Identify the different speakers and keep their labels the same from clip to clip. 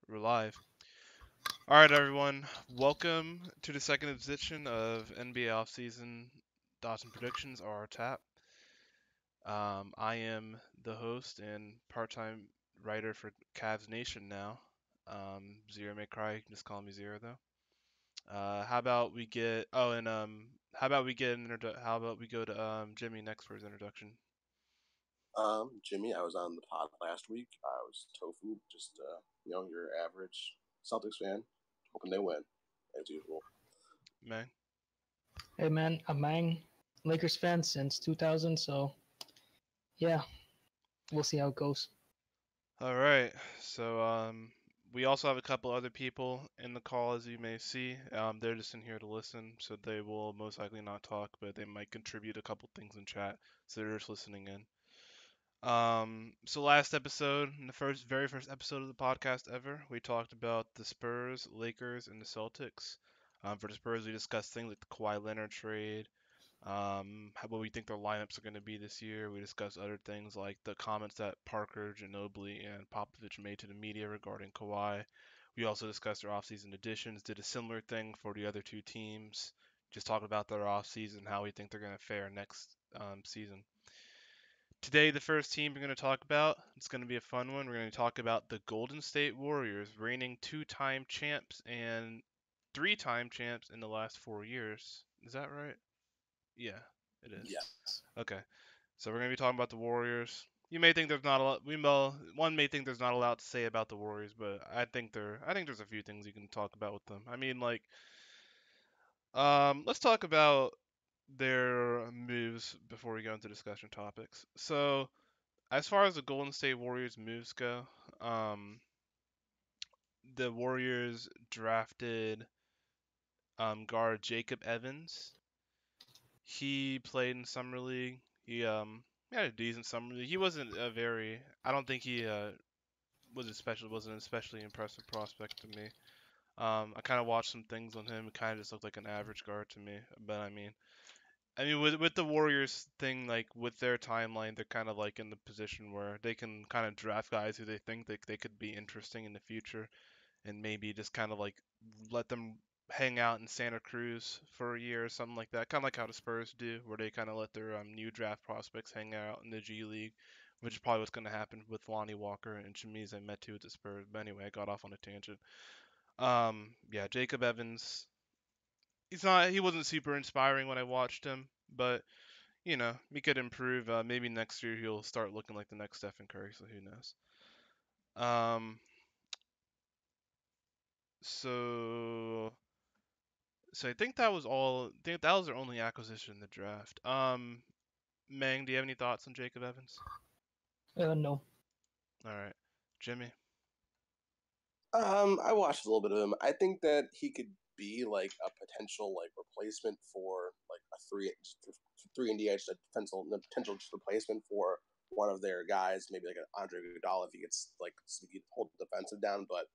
Speaker 1: We're live. All right, everyone. Welcome to the second edition of NBA Offseason Thoughts and Predictions, or TAP. I am the host and part-time writer for Cavs Nation now. Zero may cry. You can just call me Zero though. How about we get? Oh, and how about we get How about we go to Jimmy next for his introduction?
Speaker 2: Jimmy, I was on the pod last week. I was tofu, just your average Celtics fan, hoping they win as usual.
Speaker 1: Man.
Speaker 3: Hey man, I'm Mang, Lakers fan since 2000, so yeah, we'll see how it goes.
Speaker 1: All right. So we also have a couple other people in the call, as you may see. They're just in here to listen, so they will most likely not talk, but they might contribute a couple things in chat, so they're just listening in. So last episode, in the very first episode of the podcast ever, we talked about the Spurs, Lakers, and the Celtics. For the Spurs, we discussed things like the Kawhi Leonard trade, what we think their lineups are going to be this year. We discussed other things like the comments that Parker, Ginobili, and Popovich made to the media regarding Kawhi. We also discussed their offseason additions, did a similar thing for the other two teams, just talked about their offseason, how we think they're going to fare next season. Today, the first team we're going to talk about, it's going to be a fun one. We're going to talk about the Golden State Warriors, reigning two-time champs and three-time champs in the last 4 years. Is that right? Yeah, it is.
Speaker 2: Yes.
Speaker 1: Okay. So we're gonna be talking about the Warriors. You may think there's not a lot. One may think there's not a lot to say about the Warriors, but I think there's a few things you can talk about with them. I mean, like, let's talk about their moves before we go into discussion topics. So, as far as the Golden State Warriors moves go, the Warriors drafted guard Jacob Evans. He played in summer league. He had a decent summer league. He wasn't a very. I don't think he wasn't an especially impressive prospect to me. I kind of watched some things on him. It kind of just looked like an average guard to me. But I mean, with the Warriors thing, like with their timeline, they're kind of like in the position where they can kind of draft guys who they think they could be interesting in the future, and maybe just kind of like let them hang out in Santa Cruz for a year or something like that. Kind of like how the Spurs do, where they kind of let their new draft prospects hang out in the G League, which is probably what's going to happen with Lonnie Walker and Chimiz I met too with the Spurs. But anyway, I got off on a tangent. Yeah, Jacob Evans. He wasn't super inspiring when I watched him, but he could improve. Maybe next year he'll start looking like the next Stephen Curry. So who knows? Um, so So I think that was all. I think that was their only acquisition in the draft. Mang, do you have any thoughts on Jacob Evans?
Speaker 3: No.
Speaker 1: All right, Jimmy.
Speaker 2: I watched a little bit of him. I think that he could be like a potential like replacement for like a three and DH, a potential replacement for one of their guys, maybe like an Andre Iguodala if he gets like so he can hold the defensive down. But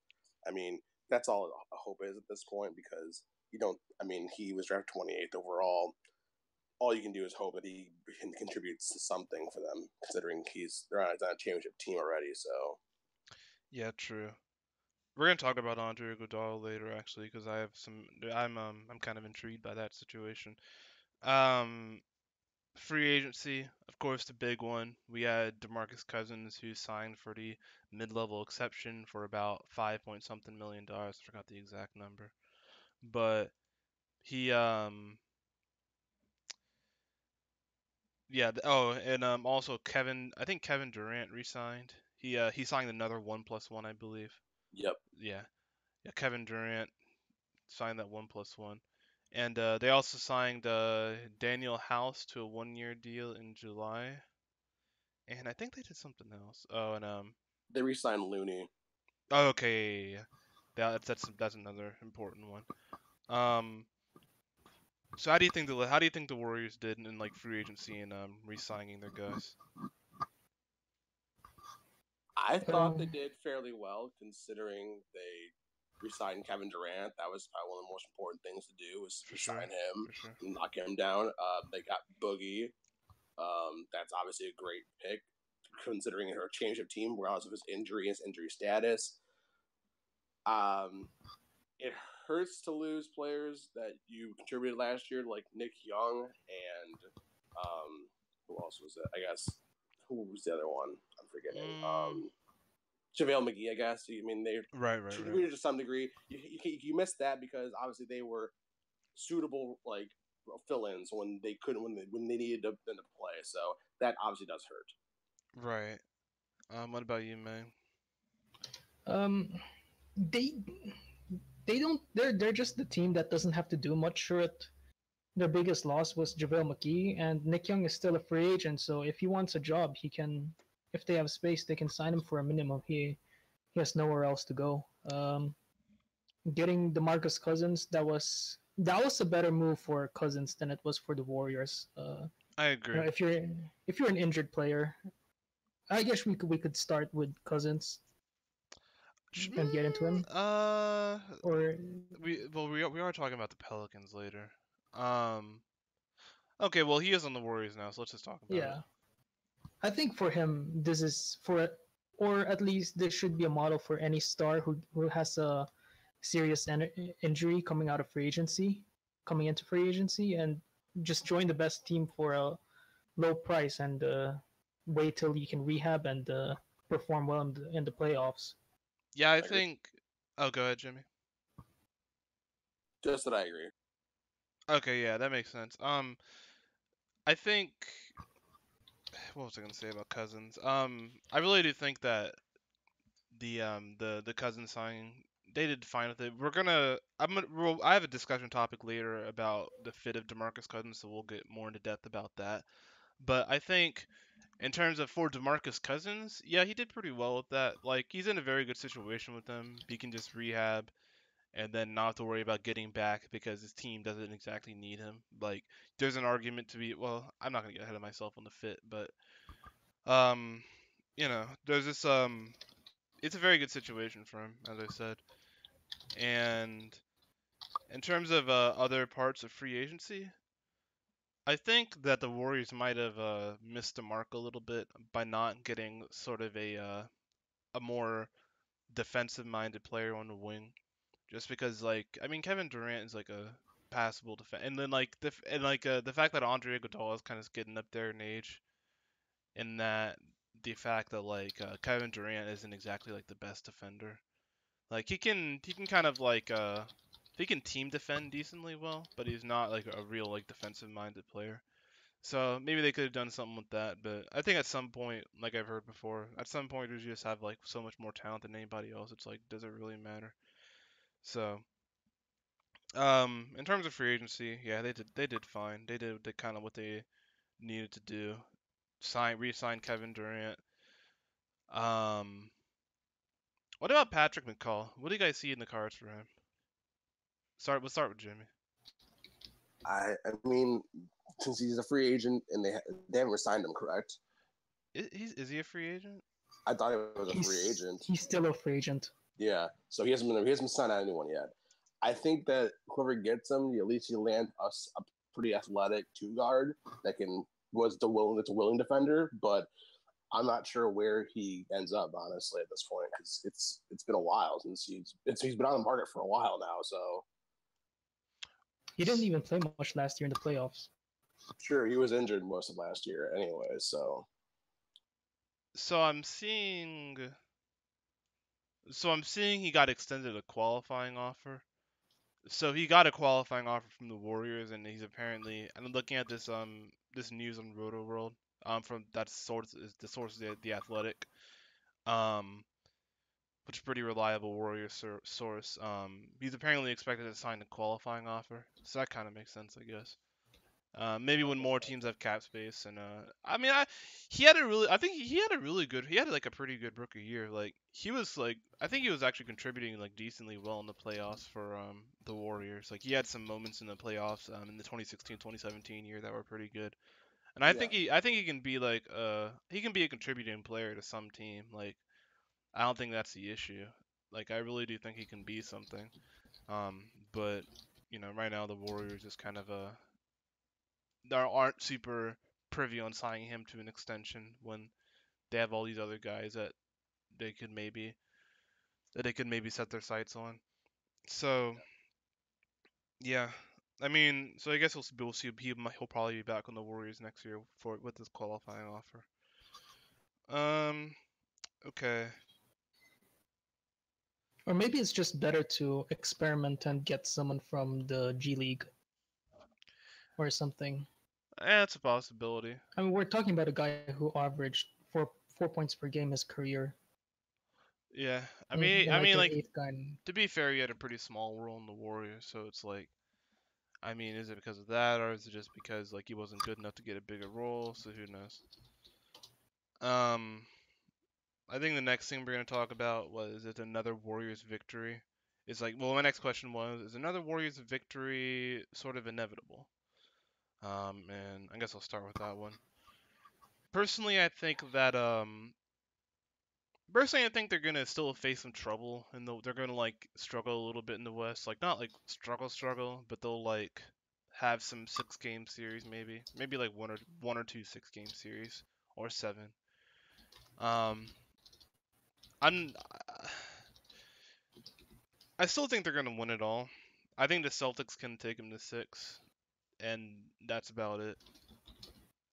Speaker 2: I mean, that's all a hope is at this point because you don't. I mean, he was drafted 28th overall. All you can do is hope that he contributes to something for them, considering they're on a championship team already. So
Speaker 1: Yeah, true. We're gonna talk about Andre Iguodala later, actually, because I have some. I'm kind of intrigued by that situation. Um, Free agency, of course, the big one. We had DeMarcus Cousins, who signed for the mid-level exception for about 5 point something million dollars. I forgot the exact number, but he Yeah. Oh, and also Kevin. I think Kevin Durant re-signed. He signed another 1+1, I believe.
Speaker 2: yep.
Speaker 1: Yeah. Yeah. Kevin Durant signed that 1+1, and they also signed Daniel House to a 1-year deal in July. And I think they did something else. Oh, and
Speaker 2: They re-signed Looney.
Speaker 1: oh, okay, yeah. That's another important one. Um. So how do you think the Warriors did in like free agency and re-signing their guys?
Speaker 2: I thought they
Speaker 3: Um,
Speaker 2: did fairly well considering they re-signed Kevin Durant. That was probably one of the most important things to do was
Speaker 1: For sure.
Speaker 2: re-sign him
Speaker 1: For sure.
Speaker 2: and knock him down. They got Boogie. That's obviously a great pick considering her change of team, regardless of his injury status. It hurts to lose players that you contributed last year, like Nick Young and who else was it? I guess who was the other one? I'm forgetting. JaVale McGee, I guess. I mean, they
Speaker 1: Right.
Speaker 2: contributed to some degree. You missed that because obviously they were suitable like fill-ins when they couldn't when they needed them to play. So that obviously does hurt.
Speaker 1: Right. What about you, man?
Speaker 3: Um, they they don't. They're just the team that doesn't have to do much. Sure, their biggest loss was JaVale McGee, and Nick Young is still a free agent. So if he wants a job, he can. If they have space, they can sign him for a minimum. He has nowhere else to go. Getting DeMarcus Cousins, that was a better move for Cousins than it was for the Warriors.
Speaker 1: I agree.
Speaker 3: If you're an injured player, I guess we could start with Cousins and get into him. Or
Speaker 1: we are talking about the Pelicans later. Okay, well he is on the Warriors now, so let's just talk about it.
Speaker 3: yeah, I think for him this is or at least this should be a model for any star who has a serious injury coming into free agency, and just join the best team for a low price and wait till you can rehab and perform well in the playoffs.
Speaker 1: Yeah, I think. Oh, go ahead, Jimmy.
Speaker 2: Just that I agree.
Speaker 1: Okay, yeah, that makes sense. I think. What was I gonna say about Cousins? I really do think that the Cousins signing, they did fine with it. I have a discussion topic later about the fit of DeMarcus Cousins, so we'll get more into depth about that. But I think in terms of for DeMarcus Cousins, yeah, he did pretty well with that. Like he's in a very good situation with them. He can just rehab and then not have to worry about getting back because his team doesn't exactly need him. Like there's an argument to be, well, I'm not gonna get ahead of myself on the fit, but um, there's this it's a very good situation for him, as I said. And in terms of other parts of free agency, I think that the Warriors might have missed the mark a little bit by not getting sort of a more defensive-minded player on the wing. Just because, like, I mean, Kevin Durant is like a passable defense, and then the fact that Andre Iguodala is kind of getting up there in age, and that the fact that Kevin Durant isn't exactly like the best defender. Like he can kind of he can team defend decently well, but he's not like a real like defensive minded player. So maybe they could have done something with that, but I think at some point, like I've heard before, at some point you just have like so much more talent than anybody else. It's like, does it really matter? So, in terms of free agency, yeah, they did fine. They did kind of what they needed to do. Re-sign Kevin Durant. Um, what about Patrick McCall? What do you guys see in the cards for him? We'll start with Jimmy.
Speaker 2: I mean, since he's a free agent and they haven't signed him, correct?
Speaker 1: Is he a free agent?
Speaker 2: I thought he was a free agent.
Speaker 3: He's still a free agent.
Speaker 2: Yeah, so he hasn't signed out anyone yet. I think that whoever gets him, at least you land us a pretty athletic two guard that that's a willing defender. But I'm not sure where he ends up, honestly, at this point, because it's been a while since he's been on the market for a while now. So
Speaker 3: he didn't even play much last year in the playoffs.
Speaker 2: Sure, he was injured most of last year, anyway. So
Speaker 1: I'm seeing he got extended a qualifying offer. So he got a qualifying offer from the Warriors, and he's apparently. I'm looking at this news on Roto World from that source is the source is the Athletic, which is a pretty reliable Warriors source. He's apparently expected to sign a qualifying offer, so that kind of makes sense, I guess. Maybe when more teams have cap space, and I mean, he had like a pretty good rookie year. Like he was like, I think he was actually contributing like decently well in the playoffs for the Warriors. Like he had some moments in the playoffs in the 2016-2017 year that were pretty good. And I think he can be like he can be a contributing player to some team. Like I don't think that's the issue. Like I really do think he can be something. But right now the Warriors is kind of aren't super privy on signing him to an extension when they have all these other guys that they could maybe that they could maybe set their sights on. So yeah, I mean, so I guess we'll see. He'll probably be back on the Warriors next year for with this qualifying offer. Okay.
Speaker 3: Or maybe it's just better to experiment and get someone from the G League or something.
Speaker 1: It's a possibility.
Speaker 3: I mean, we're talking about a guy who averaged four points per game his career.
Speaker 1: Yeah,
Speaker 3: And
Speaker 1: I
Speaker 3: like
Speaker 1: mean,
Speaker 3: an
Speaker 1: like
Speaker 3: eighth guy.
Speaker 1: to be fair, he had a pretty small role in the Warriors, so it's like, I mean, is it because of that, or is it just because like he wasn't good enough to get a bigger role? So who knows? Um, I think the next thing we're gonna talk about was it's another Warriors victory. It's like, well, my next question was, is another Warriors victory sort of inevitable? And I guess I'll start with that one. Personally, I think that Personally, I think they're gonna still face some trouble, and they're gonna like struggle a little bit in the West. Like not like struggle, but they'll like have some 6 game series maybe like one or two 6 game series or 7. Um, I'm I still think they're gonna win it all. I think the Celtics can take them to 6, and that's about it.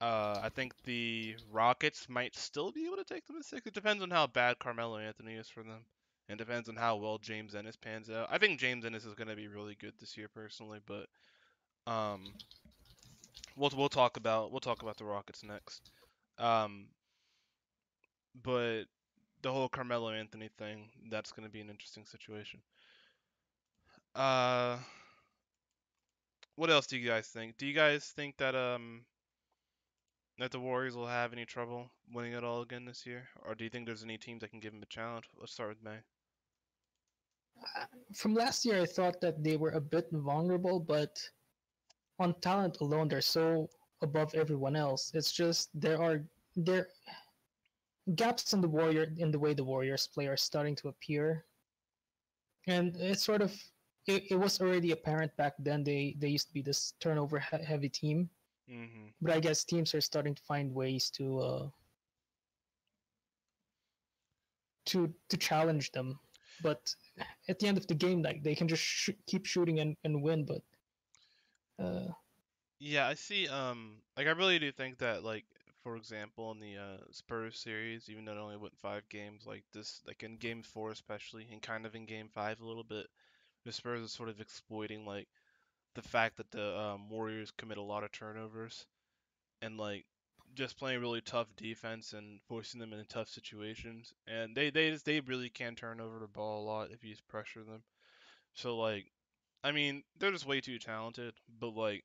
Speaker 1: I think the Rockets might still be able to take them to 6. It depends on how bad Carmelo Anthony is for them. And depends on how well James Ennis pans out. I think James Ennis is going to be really good this year personally, but um, we'll talk about the Rockets next. Um, but the whole Carmelo Anthony thing, that's going to be an interesting situation. Uh, what else do you guys think? Do you guys think that the Warriors will have any trouble winning it all again this year, or do you think there's any teams that can give them a challenge? Let's start with May.
Speaker 3: From last year, I thought that they were a bit vulnerable, but on talent alone, they're so above everyone else. It's just there gaps in the way the Warriors play are starting to appear, and it's sort of it was already apparent back then. They used to be this turnover heavy team,
Speaker 1: Hmm.
Speaker 3: but I guess teams are starting to find ways to challenge them. But at the end of the game, like they can just keep shooting and win. But uh,
Speaker 1: Yeah, I see. Like I really do think that, like, for example, in the Spurs series, even though it only went 5 games, like this, like in Game 4 especially, and kind of in Game 5 a little bit, the Spurs are sort of exploiting like the fact that the Warriors commit a lot of turnovers and like just playing really tough defense and forcing them into tough situations, and they really can turn over the ball a lot if you pressure them. So like, I mean, they're just way too talented, but like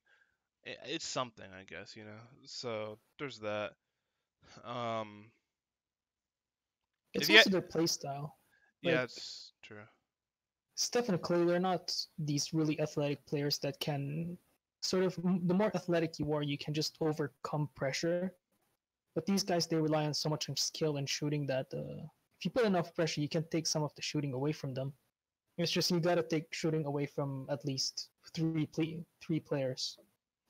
Speaker 1: it's something, I guess, you know. So there's that. Um, if
Speaker 3: it's
Speaker 1: you,
Speaker 3: also their play style.
Speaker 1: yeah,
Speaker 3: Like
Speaker 1: it's true.
Speaker 3: Steph and Clay, they're not these really athletic players that can sort of the more athletic you are, you can just overcome pressure. But these guys, they rely on so much on skill and shooting that if you put enough pressure, you can take some of the shooting away from them. It's just you got to take shooting away from at least three players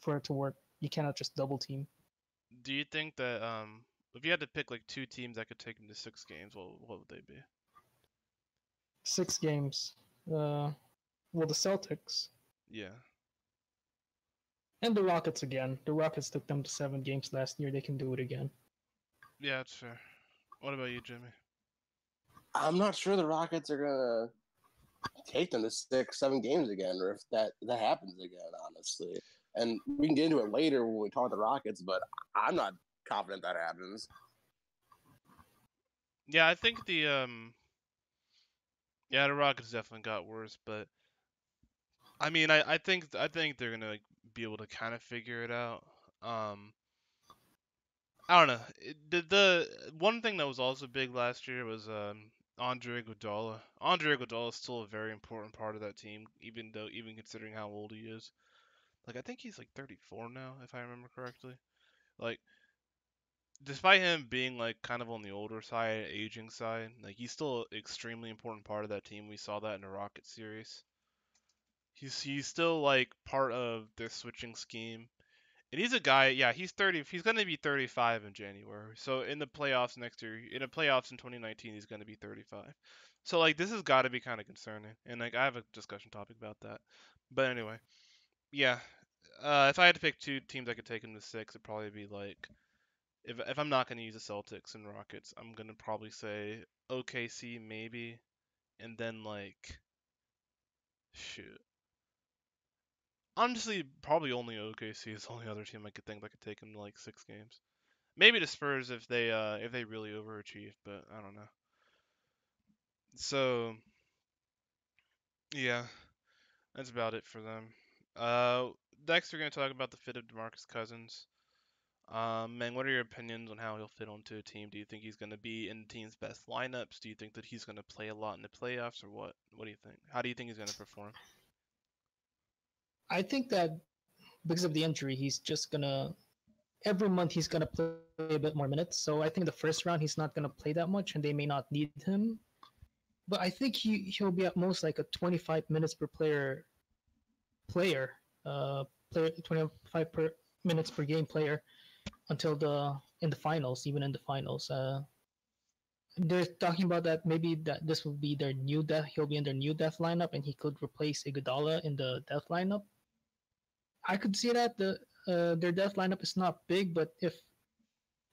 Speaker 3: for it to work. You cannot just double team.
Speaker 1: Do you think that if you had to pick like 2 teams that could take them to 6 games, what would they be?
Speaker 3: 6 games. Well, the Celtics
Speaker 1: Yeah,
Speaker 3: and the Rockets again. The Rockets took them to 7 games last year. They can do it again.
Speaker 1: yeah, that's fair. What about you, Jimmy?
Speaker 2: I'm not sure the Rockets are gonna take them to 6, 7 games again, or if that happens again. Honestly, and we can get into it later when we talk the Rockets, but I'm not confident that happens.
Speaker 1: Yeah, I think yeah, the Rockets definitely got worse, but I mean, I think they're gonna like, be able to kind of figure it out. Um, I don't know. The one thing that was also big last year was Andre Iguodala. Andre Iguodala is still a very important part of that team, even considering how old he is. Like I think he's like 34 now, if I remember correctly. Like despite him being like kind of on the older side, aging side, like he's still an extremely important part of that team. We saw that in the Rocket series. He's still like part of their switching scheme, And he's a guy, yeah, he's 30. He's going to be 35 in January. So in the playoffs next year, in the playoffs in 2019, he's going to be 35. So like this has got to be kind of concerning. And like I have a discussion topic about that. But anyway, yeah. If I had to pick two teams I could take in the six, it'd probably be like if I'm not going to use the Celtics and Rockets, I'm going to probably say OKC maybe, and then like shoot. Honestly, probably only OKC is the only other team I could think that could take him to like 6 games. Maybe the Spurs if they really overachieve, but I don't know. So yeah, that's about it for them. Uh, Next we're gonna talk about the fit of DeMarcus Cousins. Man, what are your opinions on how he'll fit onto a team? Do you think he's gonna be in the team's best lineups? Do you think that he's gonna play a lot in the playoffs, or what? What do you think? How do you think he's gonna perform?
Speaker 3: I think that because of the injury, he's just gonna every month he's gonna play a bit more minutes. So I think the first round he's not gonna play that much, and they may not need him. But I think he'll be at most like a 25 minutes per player, player 25 minutes per game player until the in the finals, even in the finals. They're talking about that maybe that this will be their new death. He'll be in their new death lineup, and he could replace Iguodala in the death lineup. I could see that their death lineup is not big, but if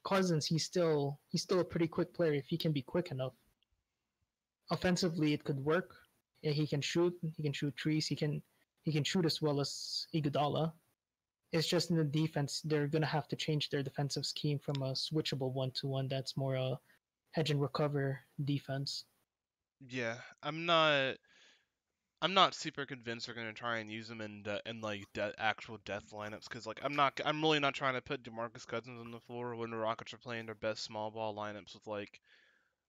Speaker 3: Cousins, he's still a pretty quick player. If he can be quick enough, offensively it could work. Yeah, he can shoot. He can shoot trees. He can shoot as well as Iguodala. It's just in the defense they're gonna have to change their defensive scheme from a switchable one to one that's more a hedge and recover defense.
Speaker 1: Yeah, I'm not super convinced they're gonna try and use him in like actual death lineups because like I'm really not trying to put DeMarcus Cousins on the floor when the Rockets are playing their best small ball lineups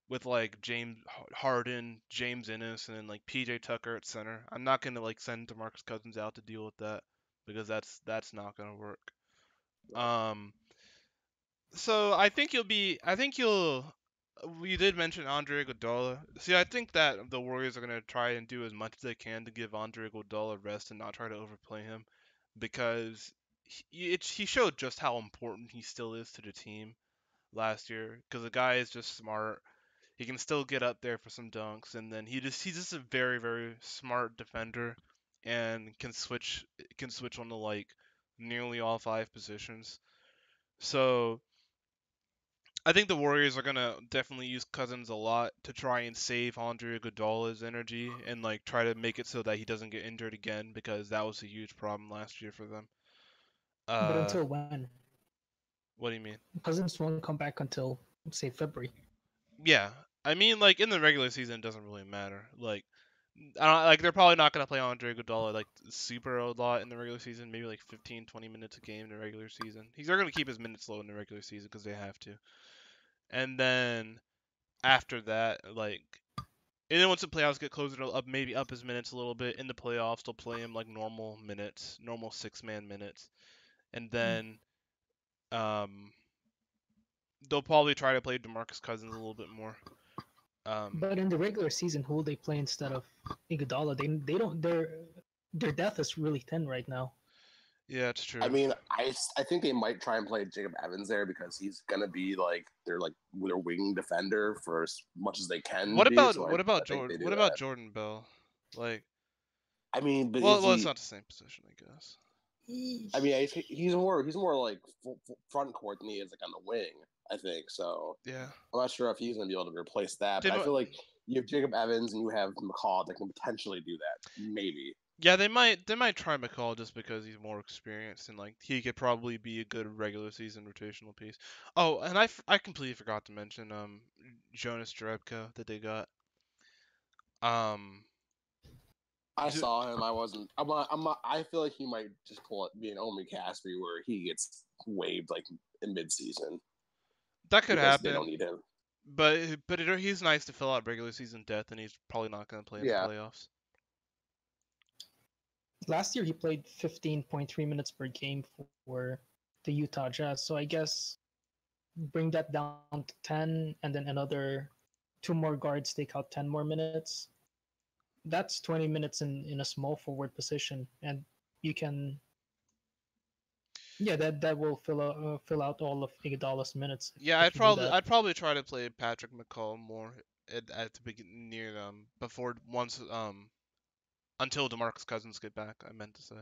Speaker 1: with James Harden, James Ennis, and then like PJ Tucker at center. I'm not gonna like send DeMarcus Cousins out to deal with that because that's not gonna work. Um, so I think you'll. We did mention Andre Iguodala. See, I think that the Warriors are gonna try and do as much as they can to give Andre Iguodala rest and not try to overplay him, because he showed just how important he still is to the team last year. Because the guy is just smart. He can still get up there for some dunks, and then he's just a very very smart defender, and can switch on to like nearly all five positions. So I think the Warriors are gonna definitely use Cousins a lot to try and save Andre Iguodala's energy and like try to make it so that he doesn't get injured again because that was a huge problem last year for them.
Speaker 3: But
Speaker 1: Uh,
Speaker 3: until when?
Speaker 1: what do you mean?
Speaker 3: Cousins won't come back until say February.
Speaker 1: Yeah, I mean like in the regular season it doesn't really matter. Like I don't like they're probably not gonna play Andre Iguodala like super a lot in the regular season, maybe like 15, 20 minutes a game in the regular season. They're gonna keep his minutes low in the regular season because they have to. And then after that, like and then once the playoffs get closer, to up maybe up his minutes a little bit. In the playoffs, they'll play him like normal minutes, normal 6-man minutes, and then um, they'll probably try to play DeMarcus Cousins a little bit more.
Speaker 3: But in the regular season, who will they play instead of Iguodala? They don't their depth is really thin right now.
Speaker 1: Yeah, it's
Speaker 2: I
Speaker 1: true.
Speaker 2: mean, I think they might try and play Jacob Evans there because he's gonna be like their wing defender for as much as they can
Speaker 1: What
Speaker 2: be.
Speaker 1: about
Speaker 2: So
Speaker 1: what about
Speaker 2: I think they
Speaker 1: Jordan?
Speaker 2: do
Speaker 1: What about
Speaker 2: that.
Speaker 1: Jordan Bell? Like,
Speaker 2: I mean, but is
Speaker 1: well, it's
Speaker 2: he?
Speaker 1: not the same position, I guess.
Speaker 2: I mean, he's more like front court than he is like on the wing. I think so.
Speaker 1: Yeah.
Speaker 2: I'm not sure if he's gonna be able to replace that, but I
Speaker 1: They,
Speaker 2: feel like you have Jacob Evans and you have McCall that can potentially do that. Maybe.
Speaker 1: Yeah, they might try McCall just because he's more experienced and like he could probably be a good regular season rotational piece. Oh, and I completely forgot to mention Jonas Jerebko that they got. Um,
Speaker 2: I
Speaker 1: J-
Speaker 2: saw him. I wasn't. I feel like he might just pull it, be an Omi Caspi where he gets waived like in mid-season
Speaker 1: that could
Speaker 2: because they don't
Speaker 1: happen,
Speaker 2: need him.
Speaker 1: but he's nice to fill out regular season depth, and he's probably not going to play in the
Speaker 2: Yeah,
Speaker 1: playoffs.
Speaker 3: Last year he played 15.3 minutes per game for the Utah Jazz. So I guess bring that down to 10, and then another two more guards take out 10 more minutes. That's 20 minutes in a small forward position, and you can Yeah, that will fill out all of Iguodala's minutes
Speaker 1: Yeah,
Speaker 3: if you do that.
Speaker 1: I'd probably try to play Patrick McCall more at the beginning near before once until DeMarcus Cousins get back. I meant to say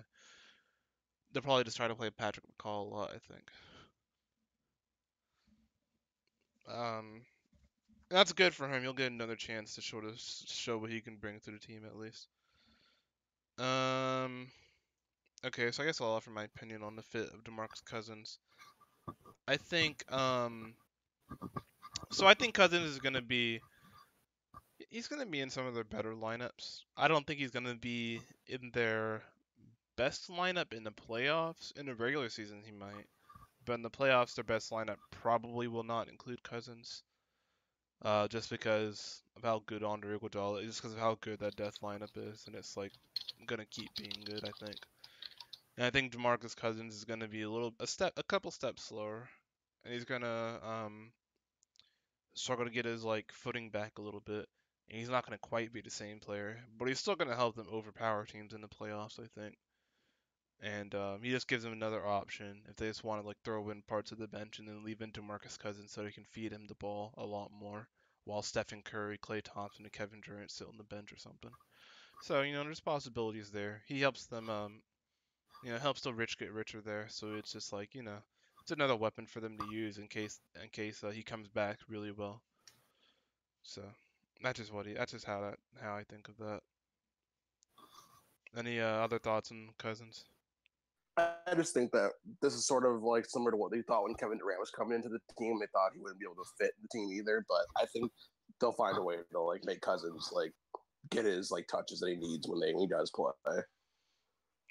Speaker 1: they'll probably just try to play Patrick McCall a lot. I think. That's good for him. He'll get another chance to show what he can bring to the team at least. Okay, so I guess I'll offer my opinion on the fit of DeMarcus Cousins. I think so I think Cousins is gonna be he's gonna be in some of their better lineups. I don't think he's gonna be in their best lineup in the playoffs. In the regular season, he might, but in the playoffs, their best lineup probably will not include Cousins. Just because of how good Andre Iguodala is, just because of how good that death lineup is, and it's like gonna keep being good, I think. And I think DeMarcus Cousins is gonna be a couple steps slower, and he's gonna struggle to get his like footing back a little bit. And he's not gonna quite be the same player, but he's still gonna help them overpower teams in the playoffs, I think. And he just gives them another option if they just want to like throw in parts of the bench and then leave in DeMarcus Cousins so they can feed him the ball a lot more, while Stephen Curry, Klay Thompson, and Kevin Durant sit on the bench or something. So there's possibilities there. He helps them, helps the rich get richer there. So it's just like it's another weapon for them to use in case he comes back really well. So that's just how I think of that. Any other thoughts on Cousins?
Speaker 2: I just think that this is sort of like similar to what they thought when Kevin Durant was coming into the team. They thought he wouldn't be able to fit the team either, but I think they'll find a way to like make Cousins like get his like touches that he needs when he does play.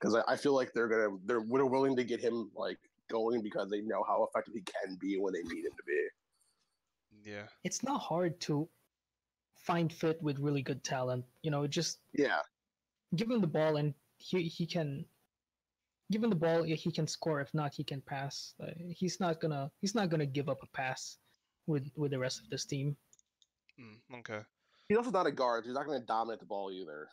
Speaker 2: Because I feel like they're willing to get him like going because they know how effective he can be when they need him to be.
Speaker 1: Yeah.
Speaker 3: It's not hard to find fit with really good talent. Just give him the ball and he can give him the ball. He can score. If not, he can pass. He's not gonna give up a pass with the rest of this team.
Speaker 1: Okay.
Speaker 2: He's also not a guard. He's not going to dominate the ball either.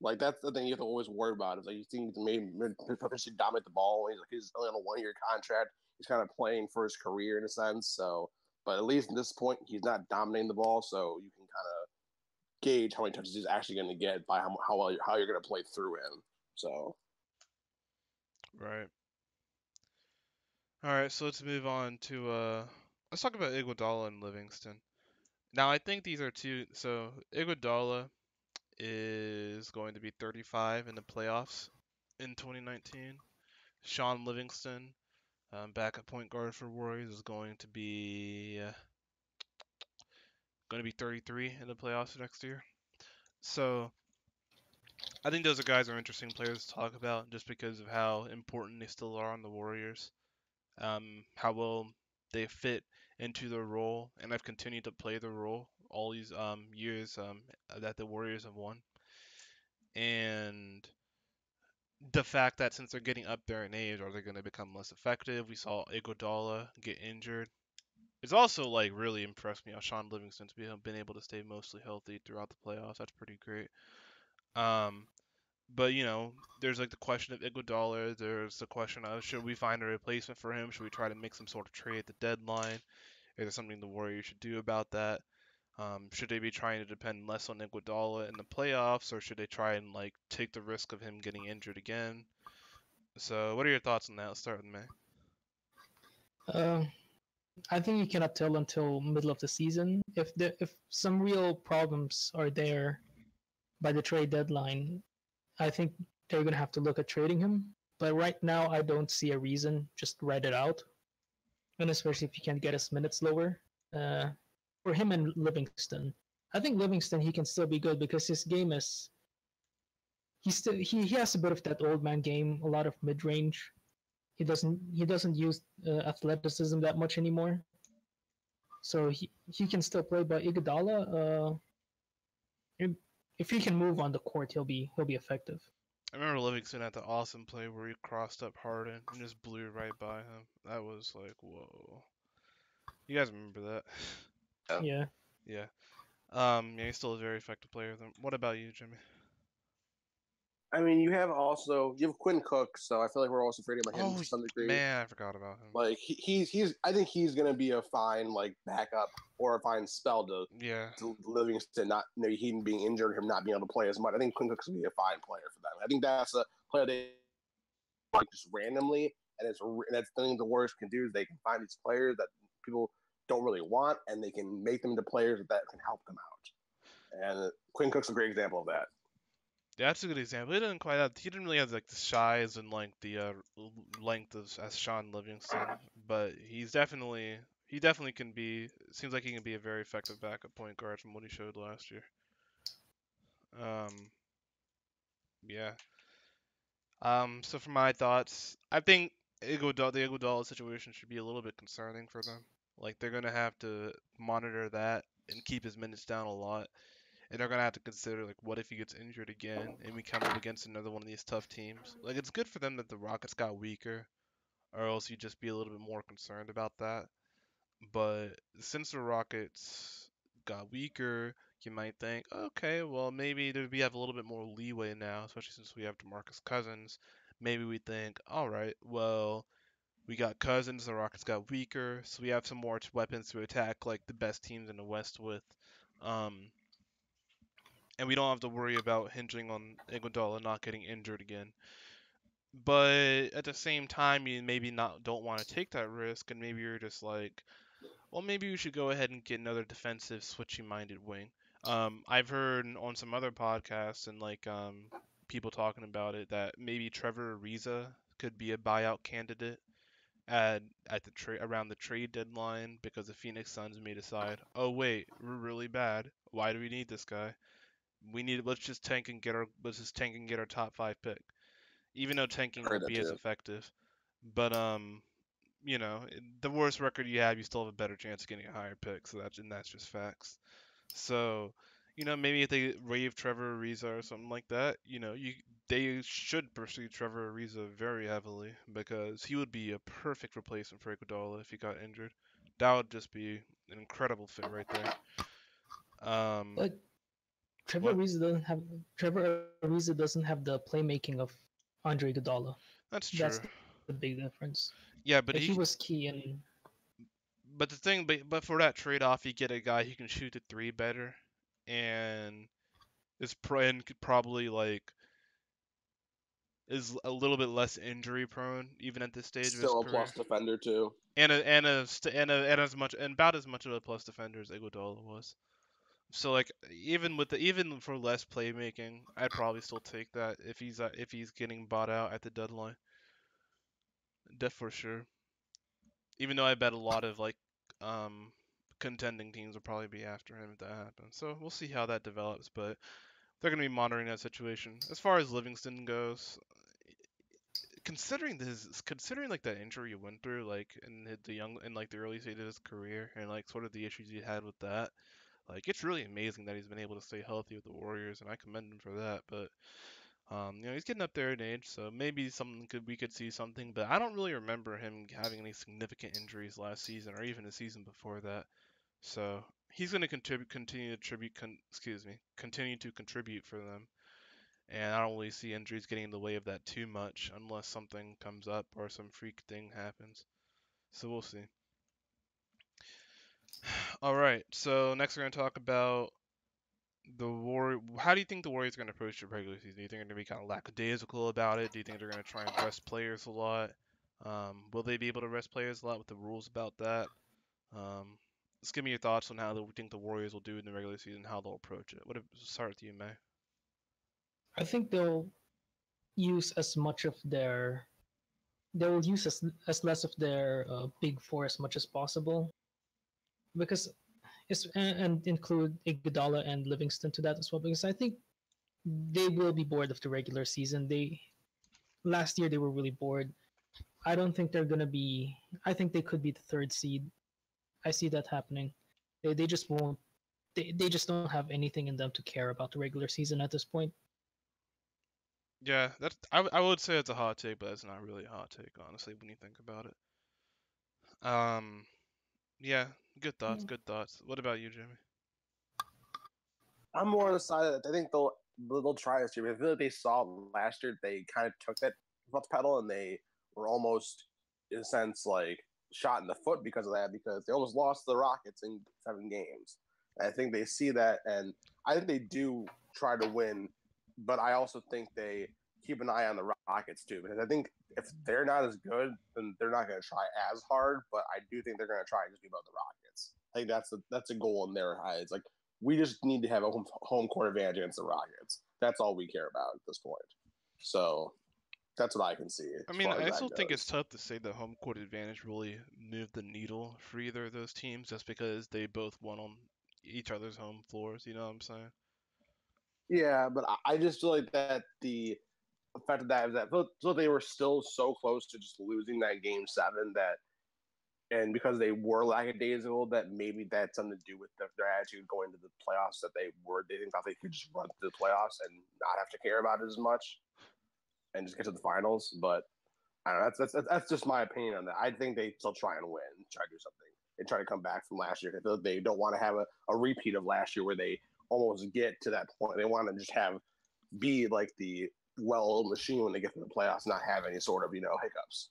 Speaker 2: Like that's the thing you have to always worry about. Is like you think he may potentially dominate the ball. He's only on a 1-year contract. He's kind of playing for his career in a sense. So, but at least at this point, he's not dominating the ball. So you can kind of gauge how many touches he's actually going to get by how you're going to play through him. So,
Speaker 1: right. All right. So let's move on to let's talk about Iguodala and Livingston. Now I think these are two. So Iguodala is going to be 35 in the playoffs in 2019. Sean Livingston, backup point guard for Warriors, is going to be 33 in the playoffs next year. So I think those guys are interesting players to talk about just because of how important they still are on the Warriors. How well they fit into the role, and have continued to play the role all these years that the Warriors have won. And the fact that since they're getting up there in age, are they going to become less effective? We saw Iguodala get injured. It's also like really impressed me how Sean Livingston's been able to stay mostly healthy throughout the playoffs. That's pretty great. But there's like the question of Iguodala. There's the question of should we find a replacement for him? Should we try to make some sort of trade at the deadline? Is there something the Warriors should do about that? Should they be trying to depend less on Iguodala in the playoffs, or should they try and like take the risk of him getting injured again? So, what are your thoughts on that? Let's start with me.
Speaker 3: I think you cannot tell until middle of the season. If some real problems are there by the trade deadline, I think they're gonna have to look at trading him. But right now, I don't see a reason. Just write it out, and especially if you can't get his minutes lower. For him and Livingston, I think Livingston he can still be good because his game is he has a bit of that old man game, a lot of mid range. He doesn't use athleticism that much anymore, so he can still play. But Iguodala, if he can move on the court, he'll be effective.
Speaker 1: I remember Livingston had the awesome play where he crossed up Harden and just blew right by him. That was like, whoa. You guys remember that?
Speaker 3: Yeah.
Speaker 1: Yeah. Yeah, he's still a very effective player. What about you, Jimmy?
Speaker 2: I mean, you have Quinn Cook, so I feel like we're also forgetting about him
Speaker 1: Oh
Speaker 2: to some degree.
Speaker 1: man, I forgot about him.
Speaker 2: Like he's I think he's gonna be a fine like backup or a fine spell to Livingston, not he being injured, him not being able to play as much. I think Quinn Cook's gonna be a fine player for them. I think that's a player they like just randomly, and that's the thing the Warriors can do is they can find these players that people don't really want, and they can make them into players that can help them out. And Quinn Cook's a great example of that.
Speaker 1: Yeah, that's a good example. He didn't really have like the size and like the length as Sean Livingston, but he definitely can be. Seems like he can be a very effective backup point guard from what he showed last year. Yeah. So for my thoughts, I think the Iguodala situation should be a little bit concerning for them. Like they're gonna have to monitor that and keep his minutes down a lot. And they're gonna have to consider like what if he gets injured again and we come up against another one of these tough teams. Like it's good for them that the Rockets got weaker, or else you'd just be a little bit more concerned about that. But since the Rockets got weaker, you might think, okay, well maybe we have a little bit more leeway now, especially since we have DeMarcus Cousins. Maybe we think, all right, well we got Cousins, the Rockets got weaker, so we have some more weapons to attack like the best teams in the West with. Um, and we don't have to worry about hinging on Iguodala not getting injured again. But at the same time, you maybe not don't want to take that risk, and maybe you're just like, well, maybe we should go ahead and get another defensive, switchy-minded wing. I've heard on some other podcasts and like people talking about it that maybe Trevor Ariza could be a buyout candidate at the around the trade deadline because the Phoenix Suns may decide, oh wait, we're really bad. Why do we need this guy? Let's just tank and get our top 5 pick. Even though tanking won't be as effective. But the worst record you have, you still have a better chance of getting a higher pick, so that's just facts. So, maybe if they waive Trevor Ariza or something like that, they should pursue Trevor Ariza very heavily because he would be a perfect replacement for Iguodala if he got injured. That would just be an incredible fit right there.
Speaker 3: But
Speaker 1: What?
Speaker 3: Trevor Ariza doesn't have the playmaking of Andre Iguodala.
Speaker 1: That's
Speaker 3: That's
Speaker 1: true.
Speaker 3: the big difference.
Speaker 1: Yeah, but
Speaker 3: Like, he was key in.
Speaker 1: but the thing, but for that trade-off, you get a guy who can shoot the three better, and and could probably like is a little bit less injury prone even at this stage of his
Speaker 2: Still a
Speaker 1: career,
Speaker 2: plus defender too,
Speaker 1: and as much and about as much of a plus defender as Iguodala was. So like even for less playmaking, I'd probably still take that if he's getting bought out at the deadline. Def for sure. Even though I bet a lot of like um contending teams will probably be after him if that happens. So we'll see how that develops, but they're going to be monitoring that situation. As far as Livingston goes, considering like that injury he went through, like in like the early stages of his career, and like sort of the issues he had with that, like it's really amazing that he's been able to stay healthy with the Warriors, and I commend him for that. But he's getting up there in age, so maybe we could see something. But I don't really remember him having any significant injuries last season or even the season before that. So he's going to continue to contribute for them. And I don't really see injuries getting in the way of that too much unless something comes up or some freak thing happens. So we'll see. All right. So next we're going to talk about how do you think the Warriors are going to approach the regular season? Do you think they're going to be kind of lackadaisical about it? Do you think they're going to try and rest players a lot? Will they be able to rest players a lot with the rules about that? Just give me your thoughts on how you think the Warriors will do in the regular season, how they'll approach it. Start with you, May.
Speaker 3: I think use as much of their they will use as less of their big four as much as possible, because and include Iguodala and Livingston to that as well, because I think they will be bored of the regular season. They Last year they were really bored. I don't think they're gonna be. I think they could be the third seed. I see that happening. They just won't. They just don't have anything in them to care about the regular season at this point.
Speaker 1: Yeah, I would say it's a hot take, but it's not really a hot take, honestly, when you think about it. Yeah, good thoughts, good thoughts. What about you, Jimmy?
Speaker 2: I'm more on the side that I think they'll try this year. I feel like they saw last year. They kind of took that foot pedal and they were almost, in a sense, like shot in the foot because of that. Because they almost lost the Rockets in 7 games. And I think they see that, and I think they do try to win. But I also think they keep an eye on the Rockets too, because I think if they're not as good, then they're not going to try as hard. But I do think they're going to try and just be about the Rockets. I think that's a goal in their eyes. Like we just need to have a home court advantage against the Rockets. That's all we care about at this point. So that's what I can see.
Speaker 1: I
Speaker 2: As
Speaker 1: mean,
Speaker 2: far as
Speaker 1: I
Speaker 2: that
Speaker 1: still think it's
Speaker 2: goes.
Speaker 1: tough to say the home court advantage really moved the needle for either of those teams, just because they both won on each other's home floors. You know what I'm saying?
Speaker 2: Yeah, but I just feel like that the effect of that is that so they were still so close to just losing that game 7 that, and because they were lackadaisical, that maybe that's something to do with their attitude going to the playoffs, that they didn't thought they could just run to the playoffs and not have to care about it as much and just get to the finals. But I don't know. That's just my opinion on that. I think they still try and win, try to do something, and try to come back from last year. They don't want to have a repeat of last year where they almost get to that point. They want to just be like the well-oiled machine when they get to the playoffs, not have any sort of hiccups.